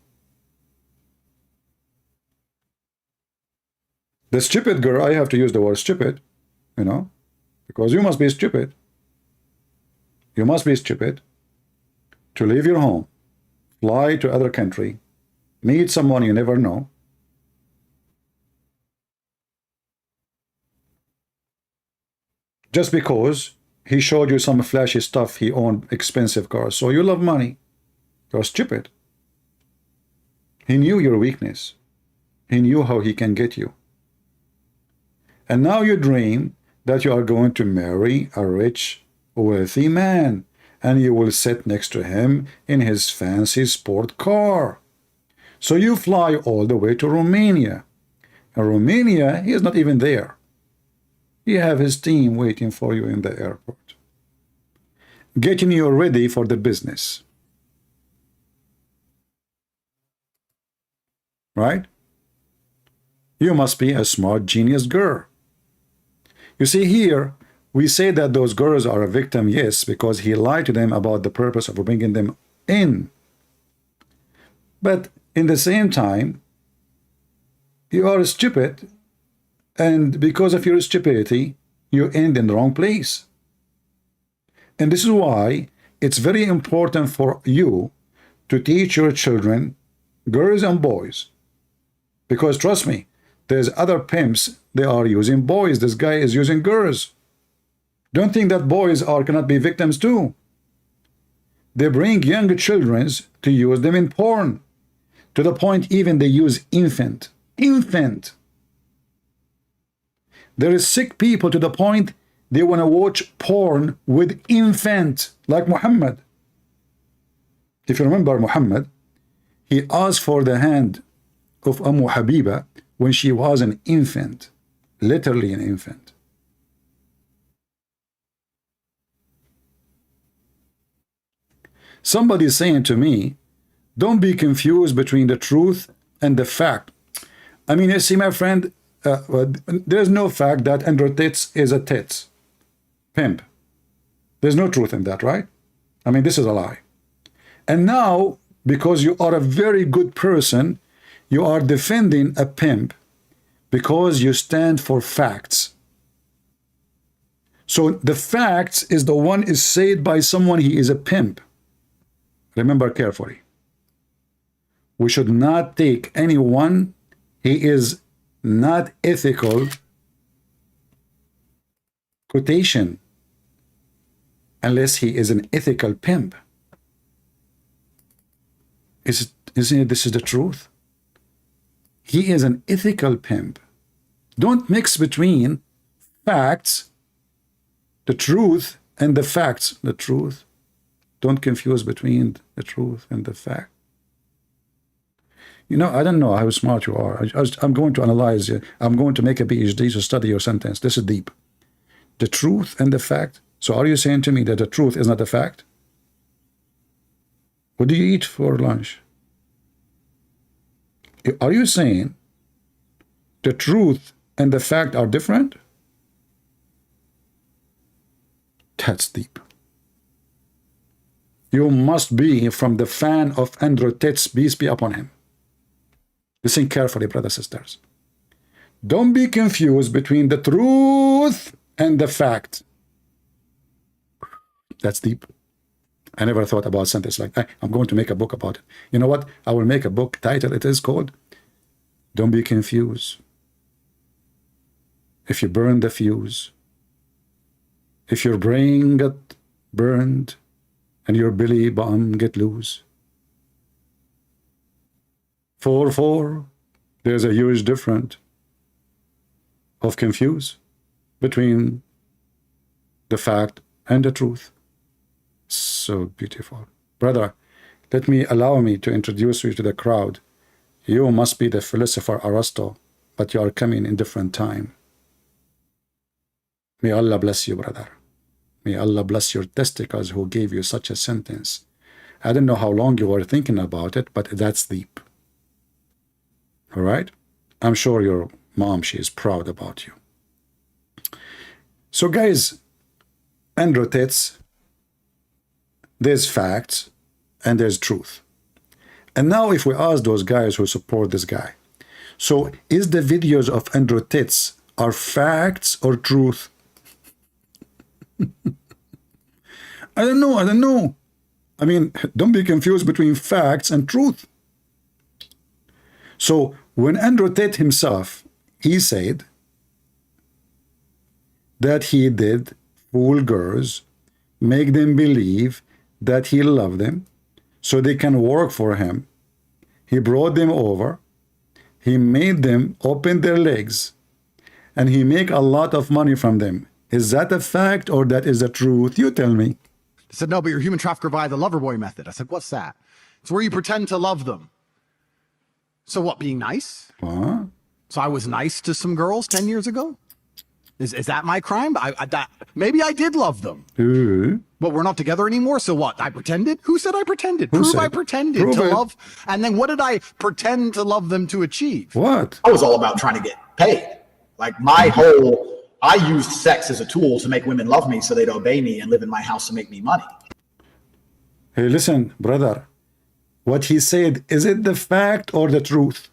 The stupid girl, I have to use the word stupid, because you must be stupid. You must be stupid to leave your home, fly to other country, meet someone you never know, just because he showed you some flashy stuff, he owned expensive cars. So you love money. You're stupid. He knew your weakness. He knew how he can get you. And now you dream that you are going to marry a rich, wealthy man, and you will sit next to him in his fancy sport car. So you fly all the way to Romania. In Romania, he is not even there. You have his team waiting for you in the airport, getting you ready for the business. Right? You must be a smart genius girl. You see here, we say that those girls are a victim, yes, because he lied to them about the purpose of bringing them in. But in the same time, you are stupid, and because of your stupidity, you end in the wrong place. And this is why it's very important for you to teach your children, girls and boys, because trust me, there's other pimps, they are using boys. This guy is using girls. Don't think that boys cannot be victims too. They bring young children to use them in porn, to the point even they use infant. There is sick people to the point they want to watch porn with infant, like Muhammad. If you remember Muhammad, he asked for the hand of Habiba when she was an infant, literally an infant. Somebody is saying to me, don't be confused between the truth and the fact. I mean, you see, my friend, there's no fact that Andrew Tate is a tits pimp. There's no truth in that, right? I mean, this is a lie. And now, because you are a very good person, you are defending a pimp because you stand for facts. So the facts is the one is said by someone he is a pimp. Remember carefully. We should not take anyone he is not ethical quotation unless he is an ethical pimp. Isn't it this is the truth? He is an ethical pimp. Don't mix between facts, the truth, and the facts. The truth. Don't confuse between the truth and the fact. You know, I don't know how smart you are. I'm going to analyze you. I'm going to make a PhD to study your sentence. This is deep. The truth and the fact. So are you saying to me that the truth is not a fact? What do you eat for lunch? Are you saying the truth and the fact are different? That's deep. You must be from the fan of Andrew Tate, peace be upon him. Listen carefully, brothers and sisters. Don't be confused between the truth and the fact. That's deep. I never thought about sentence like that. I'm going to make a book about it. You know what? I will make a book title. It is called Don't Be Confused. If you burn the fuse, if your brain got burned and your belly button get loose, 4-4, there's a huge difference of confuse between the fact and the truth. So beautiful. Brother, allow me to introduce you to the crowd. You must be the philosopher Aristotle, but you are coming in different time. May Allah bless you, brother. May Allah bless your testicles who gave you such a sentence. I don't know how long you were thinking about it, but that's deep. All right? I'm sure your mom, she is proud about you. So guys, Andrew Tate, there's facts and there's truth. And now if we ask those guys who support this guy, so is the videos of Andrew Tate are facts or truth? I don't know. I mean, don't be confused between facts and truth. So when Andrew Tate himself, he said that he did fool girls, make them believe that he loved them so they can work for him. He brought them over. He made them open their legs and he make a lot of money from them. Is that a fact or that is the truth? You tell me. They said, no, but you're a human trafficker by the lover boy method. I said, what's that? It's where you pretend to love them. So what, being nice? Huh? So I was nice to some girls 10 years ago? Is that my crime? Maybe I did love them. But we're not together anymore, so what? I pretended? Who said I pretended? Prove I pretended to love. And then what did I pretend to love them to achieve? What? I was all about trying to get paid. Like I used sex as a tool to make women love me so they'd obey me and live in my house and make me money. Hey, listen, brother. What he said, is it the fact or the truth?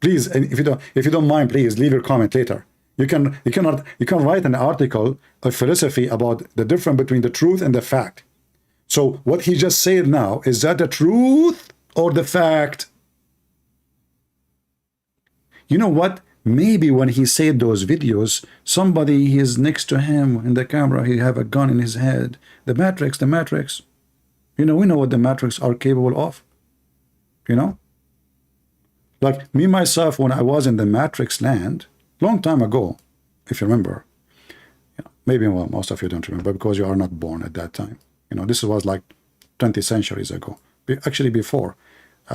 Please, and if you don't mind, please leave your comment later. You can write an article of philosophy about the difference between the truth and the fact. So what he just said now, is that the truth or the fact? You know what? Maybe when he said those videos, somebody is next to him in the camera, he have a gun in his head. The Matrix. You know, we know what the Matrix are capable of. You know? Like me, myself, when I was in the Matrix land, long time ago, if you remember, maybe most of you don't remember because you are not born at that time. You know, this was like 20 centuries ago. Actually, before.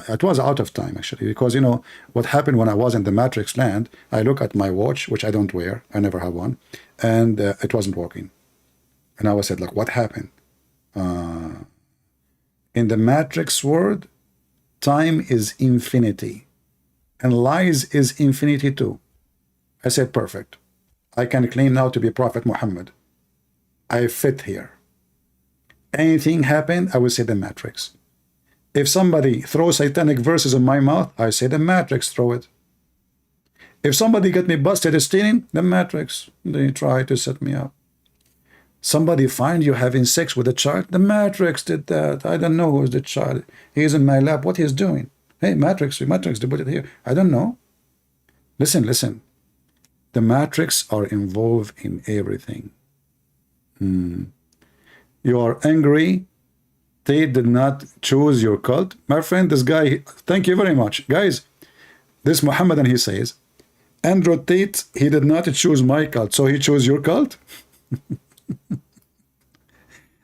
It was out of time, actually, because, you know, what happened when I was in the Matrix land, I look at my watch, which I don't wear, I never have one, and it wasn't working. And I was said, like, what happened? In the Matrix world, time is infinity, and lies is infinity too. I said, perfect. I can claim now to be Prophet Muhammad. I fit here. Anything happened, I will say the Matrix. If somebody throws satanic verses in my mouth, I say the Matrix throw it. If somebody get me busted stealing, the Matrix, they try to set me up. Somebody find you having sex with a child, the Matrix did that. I don't know who is the child. He's in my lap. What he's doing? Hey, Matrix, they put it here. I don't know. Listen, listen. The Matrix are involved in everything. You are angry. Tate did not choose your cult. My friend, this guy, thank you very much. Guys, this Muhammadan, he says, Andrew Tate, he did not choose my cult, so he chose your cult?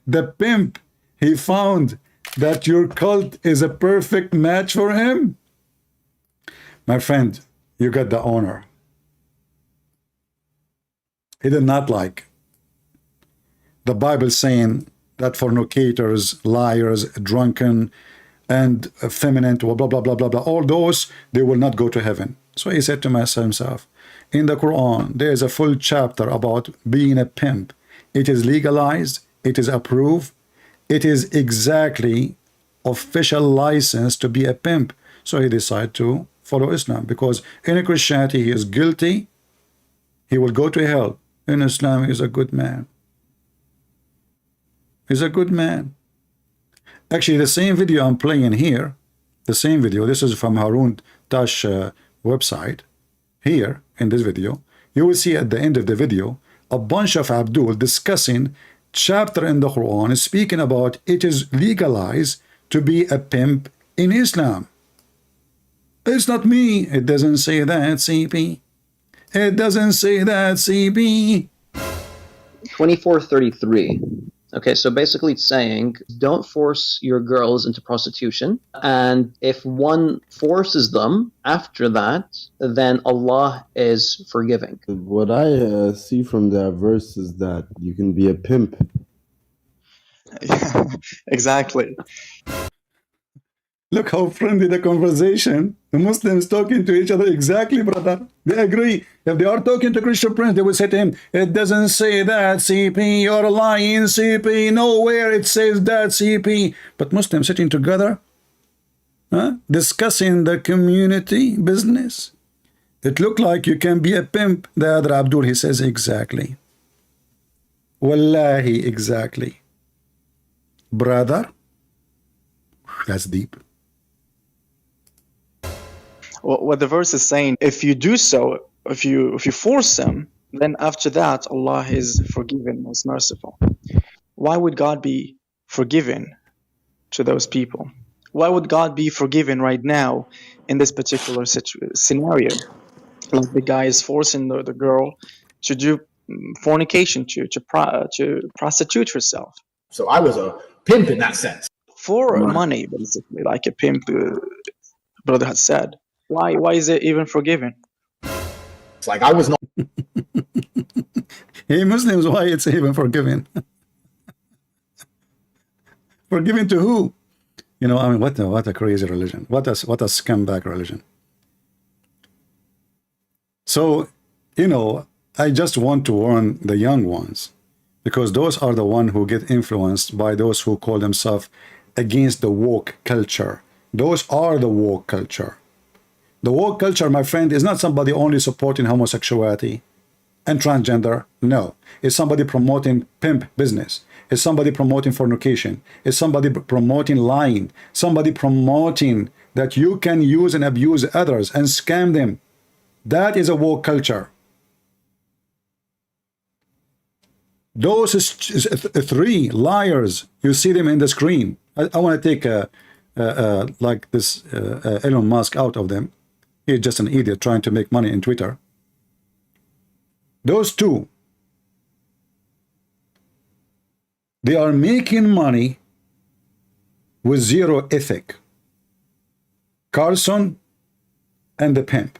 The pimp, he found that your cult is a perfect match for him? My friend, you got the honor. He did not like. The Bible saying that fornicators, liars, drunken, and effeminate, blah, blah, blah, blah, blah, all those, they will not go to heaven. So he said to himself, in the Quran, there is a full chapter about being a pimp. It is legalized, it is approved, it is exactly official license to be a pimp. So he decided to follow Islam, because in Christianity he is guilty, he will go to hell. In Islam he is a good man. He's a good man. Actually, the same video I'm playing here, the same video, this is from Harun Tash website. Here, in this video, you will see at the end of the video, a bunch of Abdul discussing chapter in the Quran, speaking about it is legalized to be a pimp in Islam. It's not me. It doesn't say that, CP. It doesn't say that, CP. 2433. Okay, so basically it's saying don't force your girls into prostitution, and if one forces them after that, then Allah is forgiving. What I see from that verse is that you can be a pimp. Yeah, exactly. Look how friendly the conversation. The Muslims talking to each other. Exactly, brother. They agree. If they are talking to Christian Prince, they will say to him, it doesn't say that, CP. You're lying, CP. Nowhere it says that, CP. But Muslims sitting together, discussing the community business. It looked like you can be a pimp. The other Abdul, he says, exactly. Wallahi, exactly. Brother, that's deep. What the verse is saying, if you do so, if you force them, then after that Allah is forgiving, most merciful. Why would God be forgiving to those people? Why would God be forgiving right now in this particular scenario? Like the guy is forcing the girl to do fornication, to prostitute herself. So I was a pimp in that sense. For money, basically, like a pimp, brother has said. Why is it even forgiven? It's like I was not. Hey, Muslims, why it's even forgiven? Forgiven to who? You know, I mean, what a crazy religion. What a scumbag religion. So, you know, I just want to warn the young ones, because those are the ones who get influenced by those who call themselves against the woke culture. Those are the woke culture. The woke culture, my friend, is not somebody only supporting homosexuality and transgender. No. It's somebody promoting pimp business. It's somebody promoting fornication. It's somebody promoting lying. Somebody promoting that you can use and abuse others and scam them. That is a woke culture. Those three liars, you see them in the screen. I want to take like this Elon Musk out of them. He's just an idiot trying to make money in Twitter. Those two, they are making money with zero ethic. Carlson and the pimp.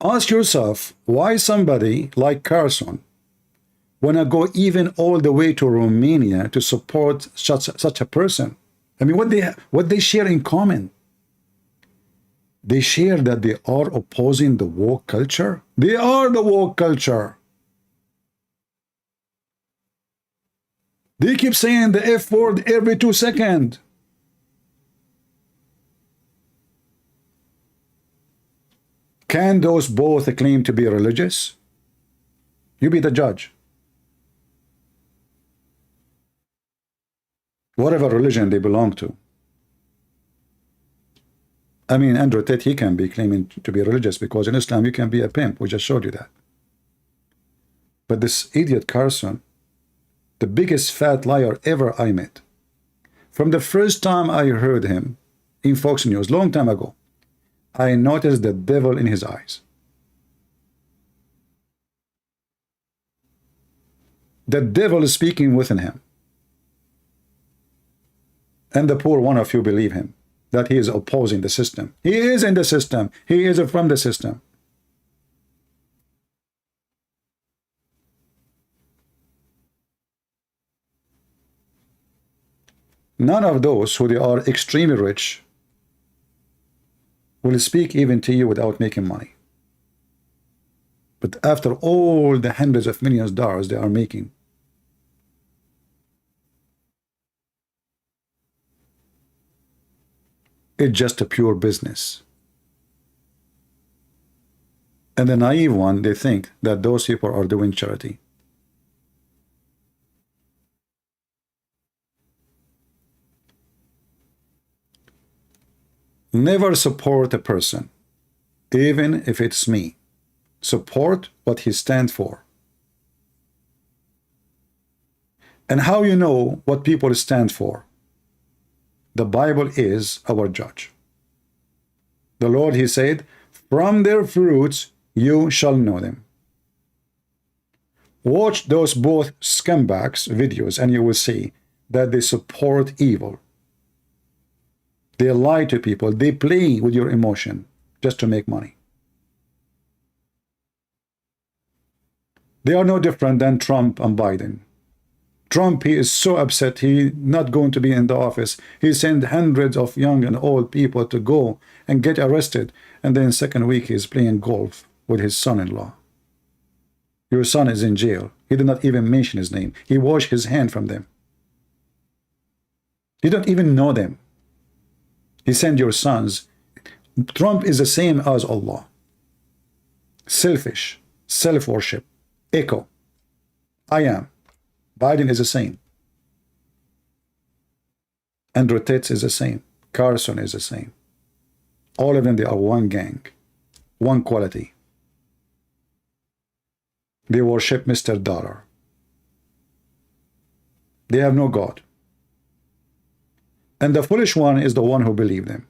Ask yourself why somebody like Carlson, want to go even all the way to Romania to support such a person. I mean, what they share in common? They share that they are opposing the woke culture. They are the woke culture. They keep saying the F word every 2 seconds. Can those both claim to be religious? You be the judge. Whatever religion they belong to. I mean, Andrew Tate, he can be claiming to be religious because in Islam you can be a pimp. We just showed you that. But this idiot Carson, the biggest fat liar ever I met, from the first time I heard him in Fox News, long time ago, I noticed the devil in his eyes. The devil is speaking within him. And the poor one of you believe him, that he is opposing the system. He is in the system. He is from the system. None of those who they are extremely rich will speak even to you without making money. But after all the hundreds of millions of dollars they are making, it's just a pure business. And the naive one, they think that those people are doing charity. Never support a person, even if it's me. Support what he stands for. And how you know what people stand for? The Bible is our judge. The Lord, he said, from their fruits you shall know them. Watch those both scumbags videos and you will see that they support evil. They lie to people. They play with your emotion just to make money. They are no different than Trump and Biden. Trump, he is so upset he's not going to be in the office. He sent hundreds of young and old people to go and get arrested. And then second week he's playing golf with his son-in-law. Your son is in jail. He did not even mention his name. He washed his hand from them. You don't even know them. He sent your sons. Trump is the same as Allah. Selfish, self-worship, echo. I am. Biden is the same. Andrew Tate is the same. Carson is the same. All of them, they are one gang, one quality. They worship Mr. Dollar. They have no God. And the foolish one is the one who believes them.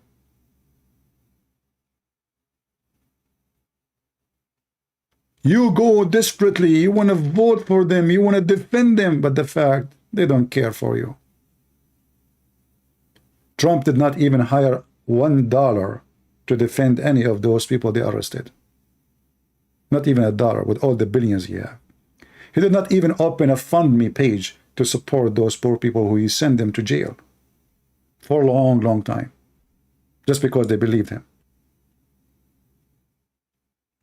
You go desperately, you want to vote for them, you want to defend them, but the fact, they don't care for you. Trump did not even hire $1 to defend any of those people they arrested. Not even $1 with all the billions he have. He did not even open a FundMe page to support those poor people who he sent them to jail for a long, long time, just because they believed him.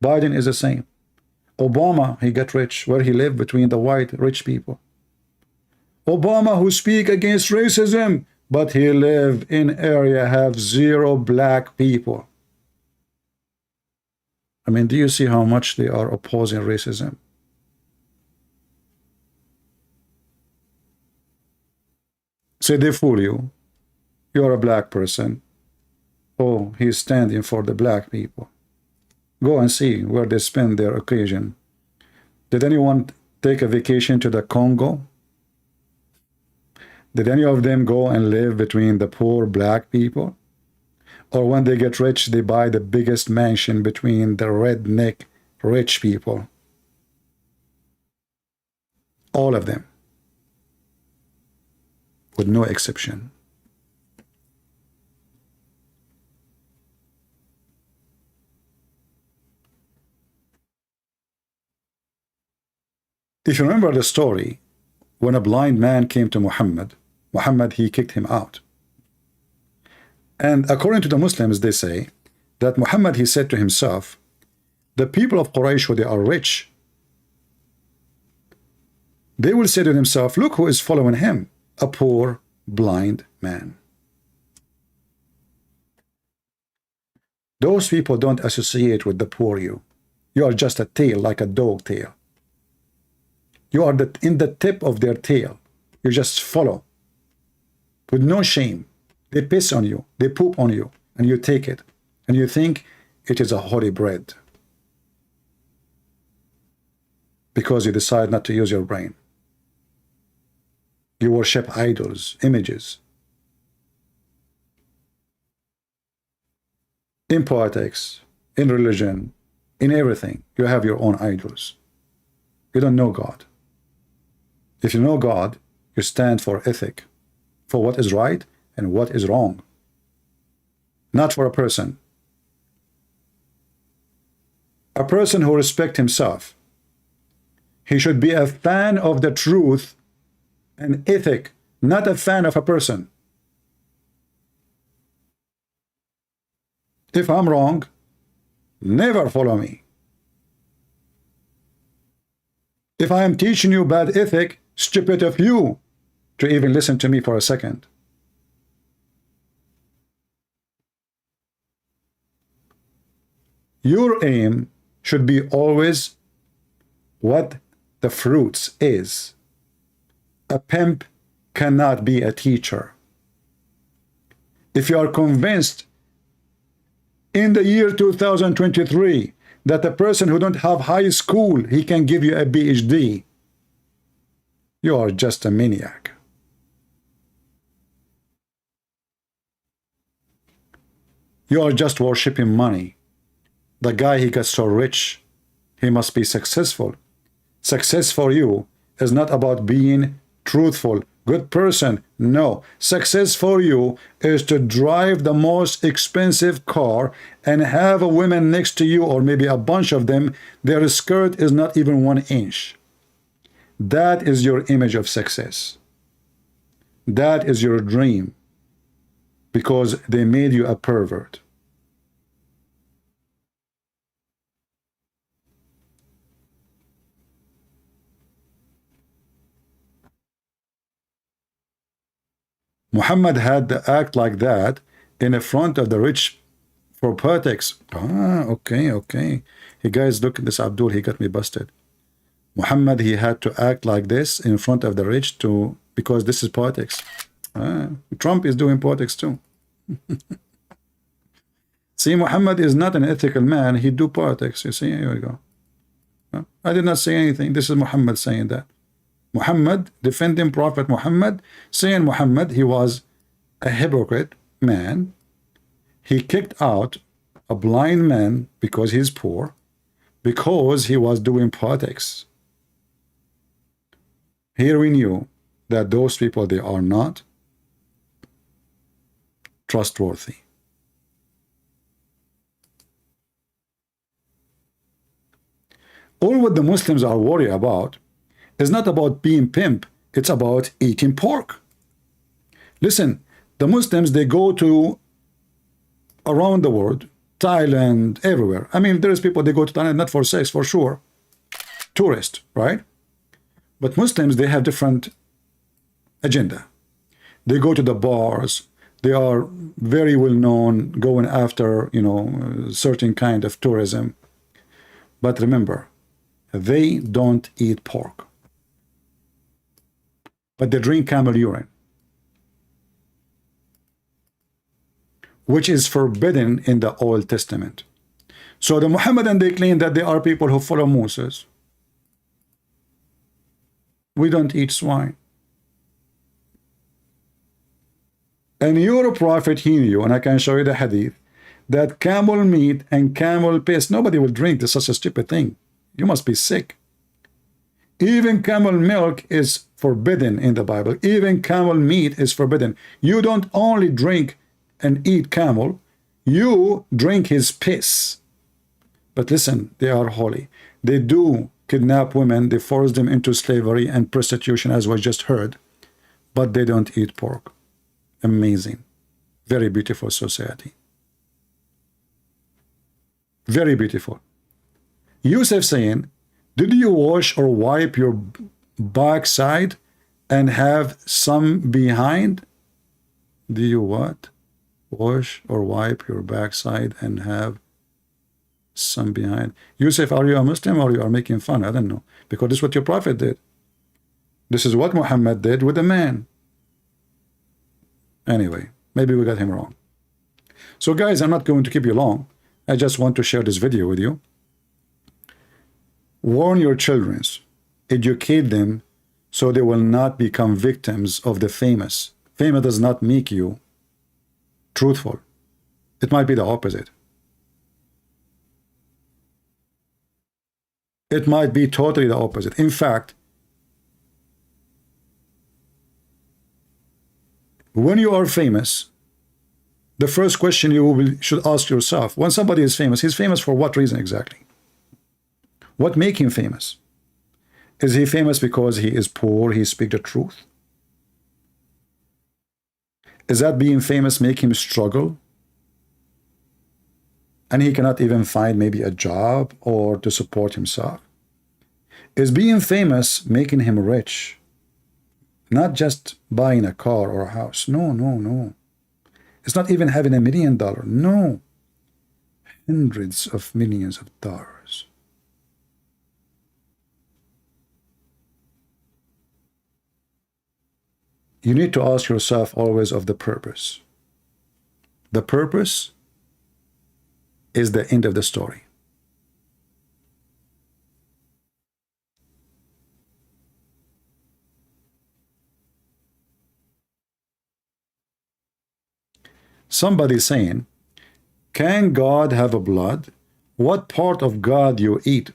Biden is the same. Obama, he got rich where he lived between the white rich people. Obama who speak against racism, but he lived in area have 0 black people. I mean, do you see how much they are opposing racism? So they fool you. You're a black person. Oh, he's standing for the black people. Go and see where they spend their occasion. Did anyone take a vacation to the Congo? Did any of them go and live between the poor black people? Or when they get rich, they buy the biggest mansion between the redneck rich people? All of them. With no exception. If you remember the story, when a blind man came to Muhammad, he kicked him out. And according to the Muslims, they say that Muhammad, he said to himself, the people of Quraysh, they are rich. They will say to themselves, look who is following him, a poor blind man. Those people don't associate with the poor you. You are just a tail, like a dog tail. You are in the tip of their tail. You just follow with no shame. They piss on you, they poop on you, and you take it, and you think it is a holy bread because you decide not to use your brain. You worship idols, images. In politics, in religion, in everything, you have your own idols. You don't know God. If you know God, you stand for ethic, for what is right and what is wrong, not for a person. A person who respects himself, he should be a fan of the truth and ethic, not a fan of a person. If I'm wrong, never follow me. If I am teaching you bad ethic, stupid of you to even listen to me for a second. Your aim should be always what the fruits is. A pimp cannot be a teacher. If you are convinced in the year 2023 that a person who don't have high school, he can give you a PhD, you are just a maniac. You are just worshiping money. The guy, he got so rich, he must be successful. Success for you is not about being truthful, good person. No. Success for you is to drive the most expensive car and have a woman next to you, or maybe a bunch of them, their skirt is not even 1 inch. That is your image of success. That is your dream, because they made you a pervert. Muhammad had to act like that in the front of the rich for politics. Okay. Hey guys, look at this Abdul, he got me busted. Muhammad, he had to act like this in front of the rich because this is politics. Trump is doing politics too. See, Muhammad is not an ethical man. He do politics. You see, here we go. I did not say anything. This is Muhammad saying that. Muhammad defending Prophet Muhammad, saying Muhammad, he was a hypocrite man. He kicked out a blind man because he's poor, because he was doing politics. Here we knew that those people, they are not trustworthy. All what the Muslims are worried about is not about being pimp, it's about eating pork. Listen, the Muslims, they go to around the world, Thailand, everywhere. I mean, there's people, they go to Thailand not for sex, for sure. Tourist, right? But Muslims, they have different agenda. They go to the bars. They are very well known going after, certain kind of tourism. But remember, they don't eat pork. But they drink camel urine, which is forbidden in the Old Testament. So the Muhammadan, they claim that they are people who follow Moses. We don't eat swine. And your prophet, he knew, and I can show you the hadith, that camel meat and camel piss, nobody will drink this, such a stupid thing. You must be sick. Even camel milk is forbidden in the Bible. Even camel meat is forbidden. You don't only drink and eat camel, you drink his piss. But listen, they are holy. They do kidnap women, they force them into slavery and prostitution, as we just heard, but they don't eat pork. Amazing. Very beautiful society. Very beautiful. Yusuf saying, did you wash or wipe your backside and have some behind? Do you what? Wash or wipe your backside and have some behind? Yusuf, are you a Muslim or you are making fun? I don't know. Because this is what your prophet did. This is what Muhammad did with a man. Anyway, maybe we got him wrong. So guys, I'm not going to keep you long. I just want to share this video with you. Warn your children. Educate them so they will not become victims of the famous. Famous does not make you truthful. It might be the opposite. It might be totally the opposite. In fact, when you are famous, the first question should ask yourself, when somebody is famous, he's famous for what reason exactly? What makes him famous? Is he famous because he is poor, he speaks the truth? Is that being famous make him struggle? And he cannot even find maybe a job or to support himself? Is being famous making him rich? Not just buying a car or a house. No, no, no. It's not even having $1 million. No. Hundreds of millions of dollars. You need to ask yourself always of the purpose. The purpose is the end of the story. Somebody saying, can God have a blood? What part of God you eat?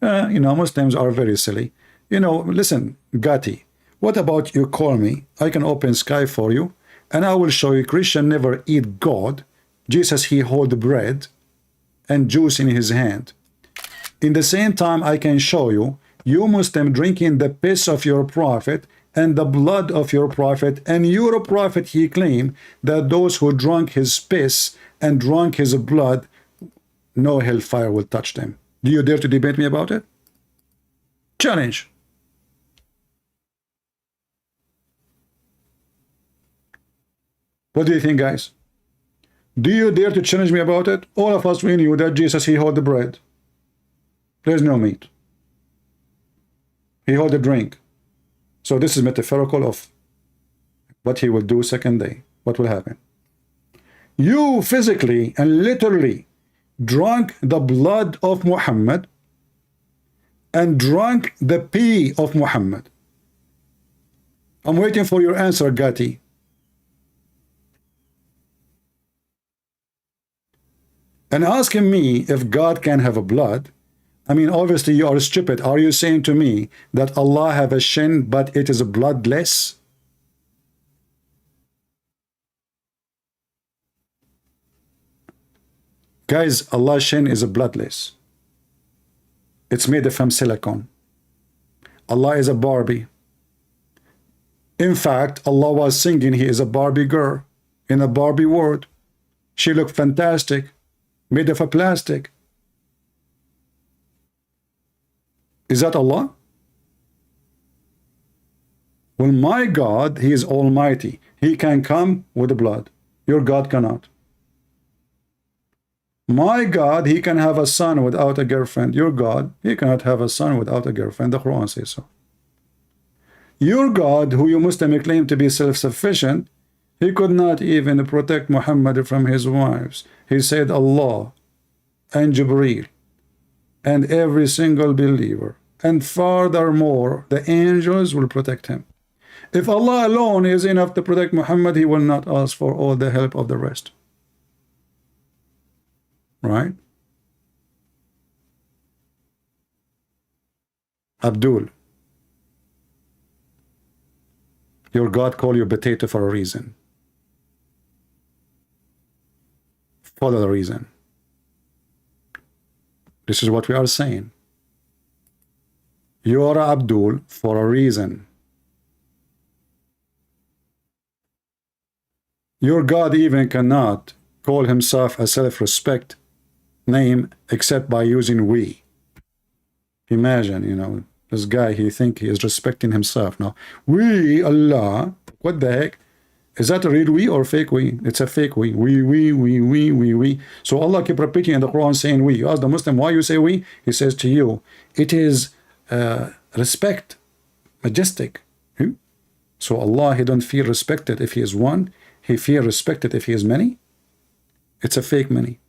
Muslims are very silly. Listen, Gati, what about you call me? I can open sky for you, and I will show you Christian never eat God. Jesus, he hold bread and juice in his hand. In the same time, I can show you, you Muslim drinking the piss of your prophet and the blood of your prophet, and your prophet, he claimed that those who drank his piss and drank his blood, no hellfire will touch them. Do you dare to debate me about it? Challenge. What do you think, guys? Do you dare to challenge me about it? All of us, we knew that Jesus, he held the bread. There's no meat. He held the drink. So this is metaphorical of what he will do second day. What will happen? You physically and literally drank the blood of Muhammad and drank the pee of Muhammad. I'm waiting for your answer, Gati. And asking me if God can have a blood, I mean, obviously you are stupid. Are you saying to me that Allah have a shin, but it is bloodless? Guys, Allah's shin is bloodless. It's made from silicone. Allah is a Barbie. In fact, Allah was singing he is a Barbie girl in a Barbie world. She looked fantastic, made of a plastic. Is that Allah? Well, my God, he is almighty. He can come with blood. Your God cannot. My God, he can have a son without a girlfriend. Your God, he cannot have a son without a girlfriend. The Quran says so. Your God, who you Muslim claim to be self-sufficient, he could not even protect Muhammad from his wives. He said Allah and Jibreel and every single believer, and furthermore the angels will protect him. If Allah alone is enough to protect Muhammad, he will not ask for all the help of the rest. Right? Abdul, your God called you potato for a reason. Follow the reason. This is what we are saying. You are Abdul for a reason. Your God even cannot call himself a self-respect name except by using we. Imagine, you know, this guy, he think he is respecting himself. No, we, Allah, what the heck? Is that a real we or fake we? It's a fake we. We. So Allah keep repeating in the Quran saying we. You ask the Muslim why you say we? He says to you, it is respect, majestic. So Allah, he don't feel respected if he is one. He feel respected if he is many. It's a fake many.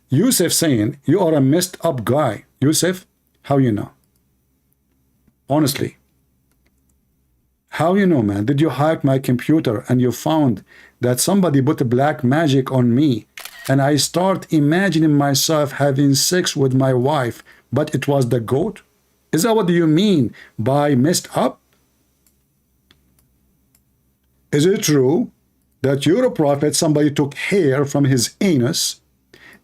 Yusuf saying, you are a messed up guy. Yusuf, how you know? Honestly. How you know, man? Did you hack my computer and you found that somebody put a black magic on me and I start imagining myself having sex with my wife, but it was the goat? Is that what you mean by messed up? Is it true that you're a prophet, somebody took hair from his anus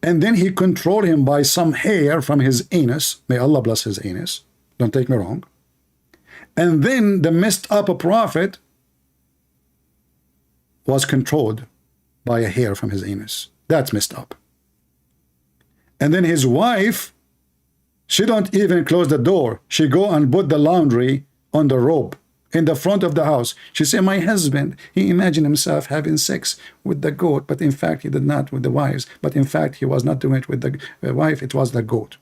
and then he controlled him by some hair from his anus? May Allah bless his anus. Don't take me wrong. And then the messed up prophet was controlled by a hair from his anus. That's messed up. And then his wife, she don't even close the door. She go and put the laundry on the rope in the front of the house. She said, my husband, he imagined himself having sex with the goat, but in fact he did not with the wives. But in fact he was not doing it with the wife, it was the goat.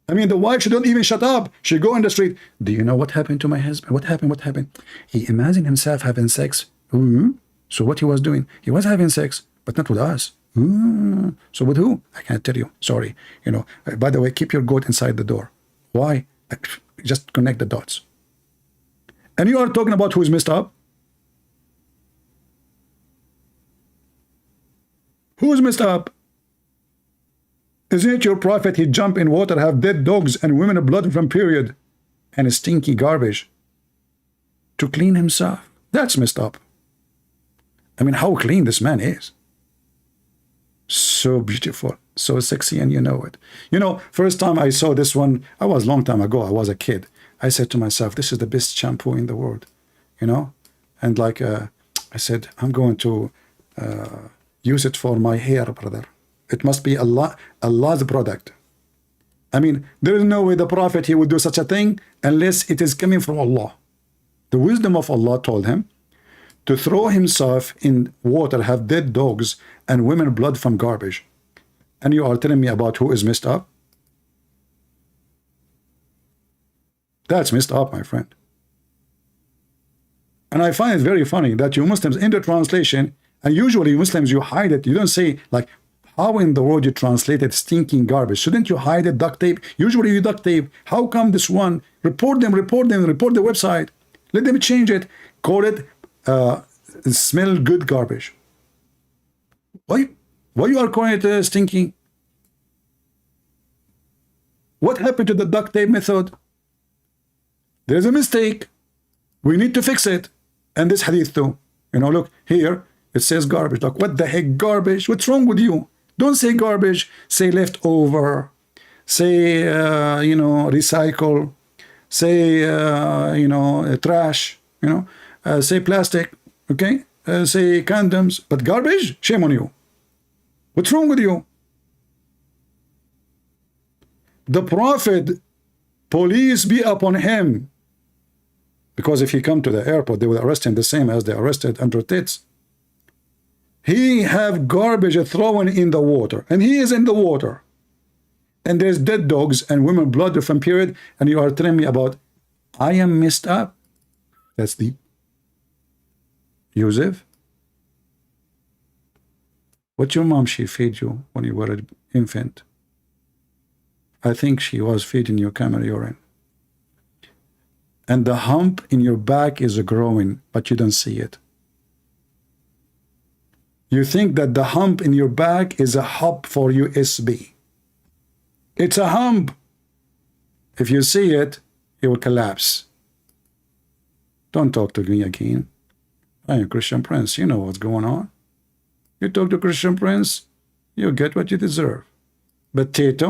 I mean, the wife, she don't even shut up. She go in the street. Do you know what happened to my husband? What happened? What happened? He imagined himself having sex. So what he was doing? He was having sex, but not with us. So with who? I can't tell you. Sorry. You know, by the way, keep your goat inside the door. Why? Just connect the dots. And you are talking about who's messed up? Who's messed up? Isn't it your prophet? He jump in water, have dead dogs and women blood from period and stinky garbage to clean himself. That's messed up. I mean, how clean this man is. So beautiful, so sexy, and you know it. You know, first time I saw this one, I was a long time ago, I was a kid. I said to myself, this is the best shampoo in the world, you know? And like, I said, I'm going to use it for my hair, brother. It must be Allah's product. I mean, there is no way the prophet, he would do such a thing unless it is coming from Allah. The wisdom of Allah told him to throw himself in water, have dead dogs and women blood from garbage. And you are telling me about who is messed up? That's messed up, my friend. And I find it very funny that you Muslims in the translation, and usually Muslims, you hide it. You don't say, like, how in the world you translated stinking garbage? Shouldn't you hide it, duct tape? Usually you duct tape. How come this one? Report them, report the website. Let them change it. Call it smell good garbage. Why you are calling it stinking? What happened to the duct tape method? There's a mistake. We need to fix it. And this hadith too. You know, look, here it says garbage. Like, what the heck, garbage? What's wrong with you? Don't say garbage. Say leftover. Say, you know, recycle. Say, you know, trash. You know, say plastic. Okay? Say condoms. But garbage? Shame on you. What's wrong with you? The Prophet, police be upon him. Because if he come to the airport, they will arrest him the same as they arrested Andrew Tate. He have garbage thrown in the water, and he is in the water. And there's dead dogs and women blood from period, and you are telling me about, I am messed up. That's deep. Yusuf, what your mom, she fed you when you were an infant? I think she was feeding you camel urine. And the hump in your back is growing, but you don't see it. You think that the hump in your back is a hub for USB. It's a hump. If you see it, it will collapse. Don't talk to me again. I am Christian Prince. You know what's going on. You talk to Christian Prince, you get what you deserve. But Tate,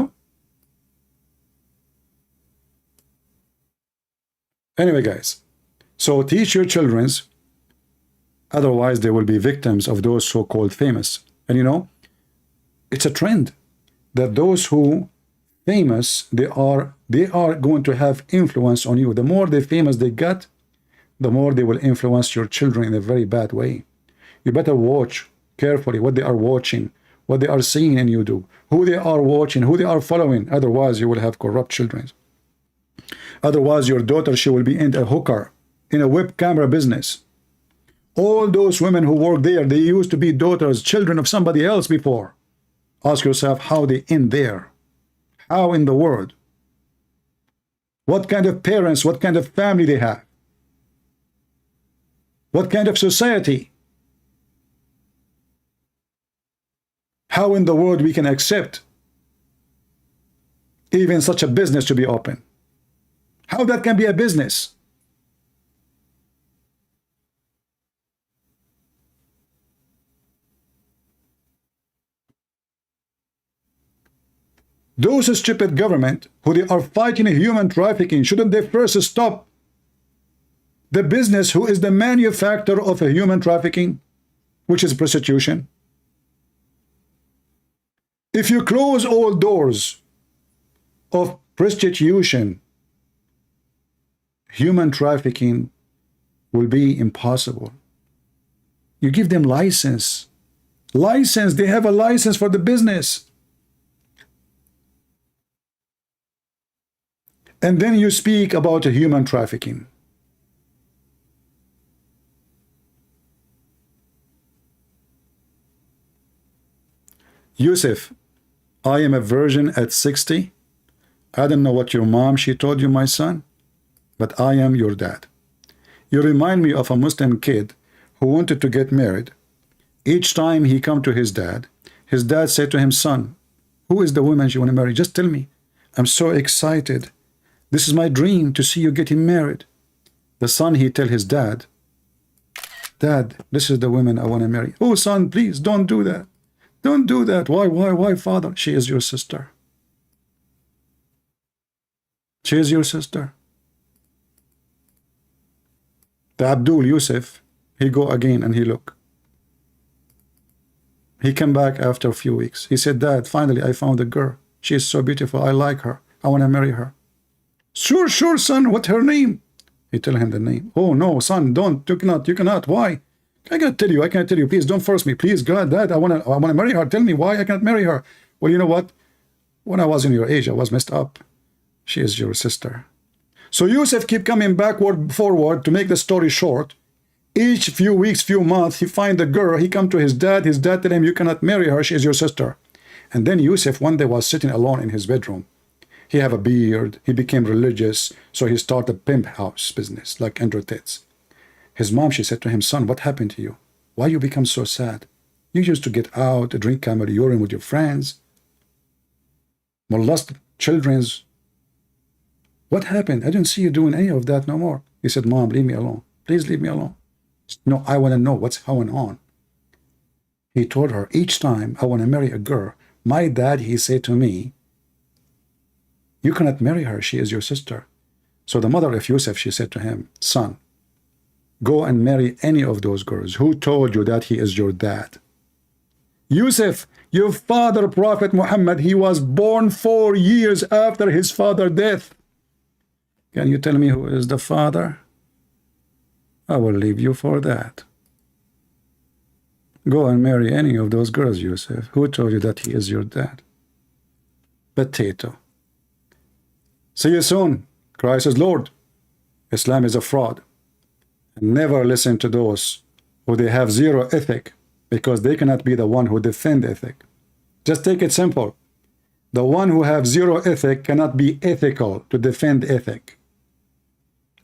Anyway, guys, so teach your children's, otherwise they will be victims of those so-called famous. And you know, it's a trend that those who famous, they are going to have influence on you. The more they famous they get, the more they will influence your children in a very bad way. You better watch carefully what they are watching, what they are seeing in you do, who they are watching, who they are following. Otherwise, you will have corrupt children. Otherwise, your daughter, she will be in a hooker, in a web camera business. All those women who work there, they used to be daughters, children of somebody else before. Ask yourself how they end there. How in the world? What kind of parents, what kind of family they have? What kind of society? How in the world we can accept even such a business to be open? How that can be a business? Those stupid government who they are fighting human trafficking, shouldn't they first stop the business who is the manufacturer of a human trafficking, which is prostitution? If you close all doors of prostitution, human trafficking will be impossible. You give them license. License, they have a license for the business. And then you speak about a human trafficking. Yusuf, I am a virgin at 60. I don't know what your mom, she told you, my son, but I am your dad. You remind me of a Muslim kid who wanted to get married. Each time he come to his dad said to him, son, who is the woman you want to marry? Just tell me. I'm so excited. This is my dream to see you getting married. The son, he tell his dad, Dad, this is the woman I want to marry. Oh, son, please don't do that. Don't do that. Why, father? She is your sister. She is your sister. The Abdul Yusuf, he go again and he look. He came back after a few weeks. He said, Dad, finally I found a girl. She is so beautiful. I like her. I want to marry her. Sure, son. What her name? He tell him the name. Oh, no, son, don't. You cannot. Why? I can't tell you. Please don't force me. Please, God, Dad, I wanna marry her. Tell me why I can't marry her. Well, you know what? When I was in your age, I was messed up. She is your sister. So Yusuf keep coming forward to make the story short. Each few weeks, few months, he find a girl. He come to his dad. His dad tell him, you cannot marry her. She is your sister. And then Yusuf one day was sitting alone in his bedroom. He have a beard. He became religious. So he started a pimp house business like Andrew Tate's. His mom, she said to him, son, what happened to you? Why you become so sad? You used to get out, drink camel urine with your friends, molest children's. What happened? I didn't see you doing any of that no more. He said, Mom, leave me alone. Please leave me alone. No, I want to know what's going on. He told her, each time I want to marry a girl, my dad, he said to me, you cannot marry her. She is your sister. So the mother of Yusuf, she said to him, son, go and marry any of those girls. Who told you that he is your dad? Yusuf, your father, Prophet Muhammad, he was born 4 years after his father's death. Can you tell me who is the father? I will leave you for that. Go and marry any of those girls, Yusuf. Who told you that he is your dad? Potato. See you soon. Christ is Lord. Islam is a fraud. Never listen to those who they have zero ethic, because they cannot be the one who defend ethic. Just take it simple. The one who have zero ethic cannot be ethical to defend ethic.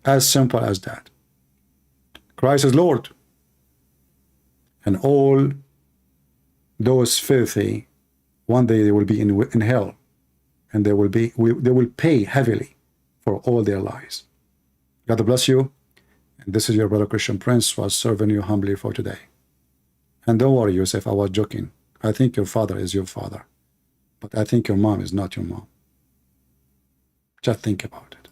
As simple as that. Christ is Lord. And all those filthy, one day they will be in hell, and they will pay heavily for all their lies. God bless you. And this is your brother Christian Prince, was serving you humbly for today. And don't worry, Yusuf, I was joking. I think your father is your father, but I think your mom is not your mom. Just think about it.